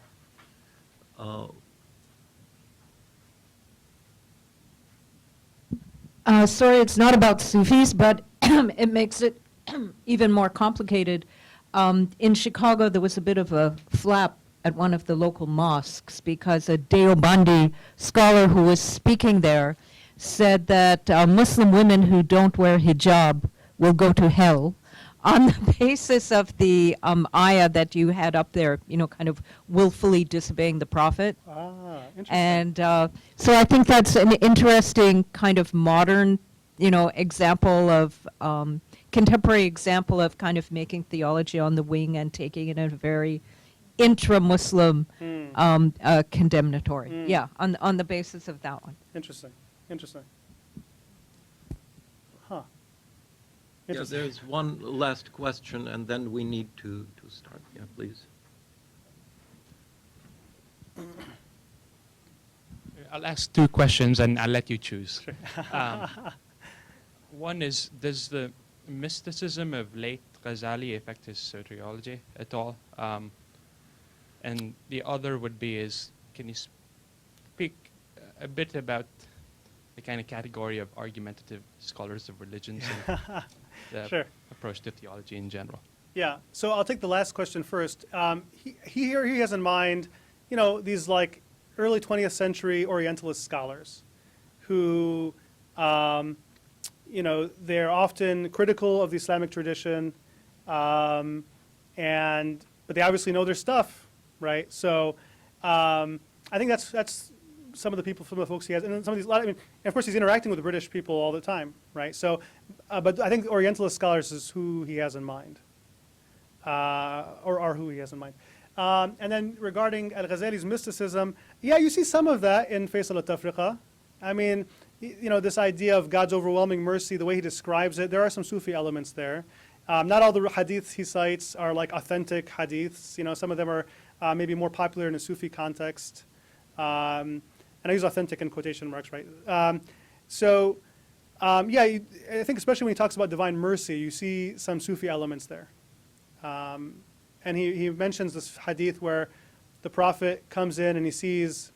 Sorry, it's not about Sufis, but it makes it even more complicated. In Chicago, there was a bit of a flap at one of the local mosques because a Deobandi scholar who was speaking there said that Muslim women who don't wear hijab will go to hell on the basis of the ayah that you had up there, kind of willfully disobeying the Prophet. Interesting. And so I think that's an interesting kind of modern, example of, contemporary example of kind of making theology on the wing and taking it in a very intra-Muslim condemnatory. Yeah, on the basis of that one. Interesting. Yeah, there's one last question, and then we need to start. Yeah, please. I'll ask two questions, and I'll let you choose. One is, does the mysticism of late Ghazali affect his soteriology at all? And the other would be is, can you speak a bit about the kind of category of argumentative scholars of religions and the Sure. approach to theology in general? Yeah, so I'll take the last question first. He has in mind, you know, these like early 20th century Orientalist scholars who, you know, they're often critical of the Islamic tradition, but they obviously know their stuff, right? So I think that's some of the people, some of the folks he has, and then some of these. I mean, and of course, he's interacting with the British people all the time, right? So, but I think Orientalist scholars is who he has in mind, or are who he has in mind. And then regarding Al-Ghazali's mysticism, yeah, you see some of that in Faisal al-Tafriqa. I mean, you know, this idea of God's overwhelming mercy, the way he describes it, there are some Sufi elements there. Not all the hadiths he cites are like authentic hadiths. You know, some of them are maybe more popular in a Sufi context. And I use authentic in quotation marks, right? Yeah, I think especially when he talks about divine mercy, you see some Sufi elements there. And he mentions this hadith where the Prophet comes in and he sees,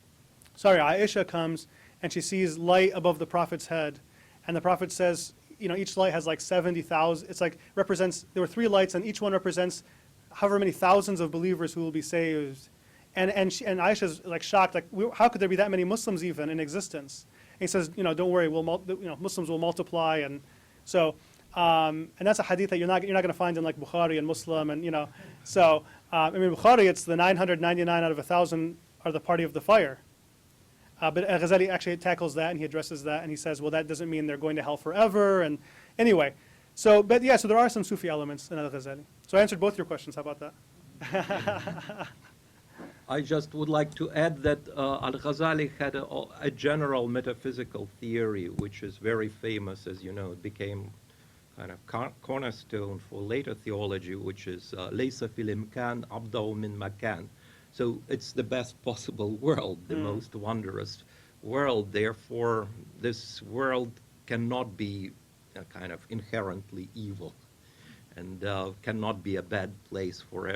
Aisha comes and she sees light above the Prophet's head. And the Prophet says, you know, each light has like 70,000, it's like represents, there were 3 lights and each one represents however many thousands of believers who will be saved. And Aisha's like shocked, like how could there be that many Muslims even in existence? And he says, you know, don't worry, Muslims will multiply, and so and that's a hadith that you're not going to find in like Bukhari and Muslim, and you know, so I mean Bukhari, it's the 999 out of 1,000 are the party of the fire, but Ghazali actually tackles that and he addresses that and he says, well, that doesn't mean they're going to hell forever, and anyway, so but yeah, so there are some Sufi elements in Al-Ghazali. So I answered both your questions. How about that? I just would like to add that Al-Ghazali had a general metaphysical theory, which is very famous, as you know. It became kind of cornerstone for later theology, which is "Laysa fil imkan abda'u min makan." So it's the best possible world, the most wondrous world. Therefore, this world cannot be kind of inherently evil, and cannot be a bad place for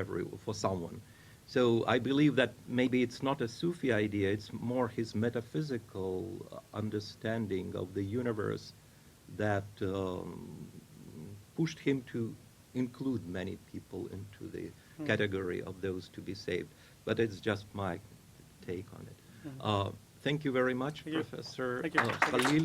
someone. So I believe that maybe it's not a Sufi idea, it's more his metaphysical understanding of the universe that pushed him to include many people into the category of those to be saved. But it's just my take on it. Thank you very much, Professor Khalil.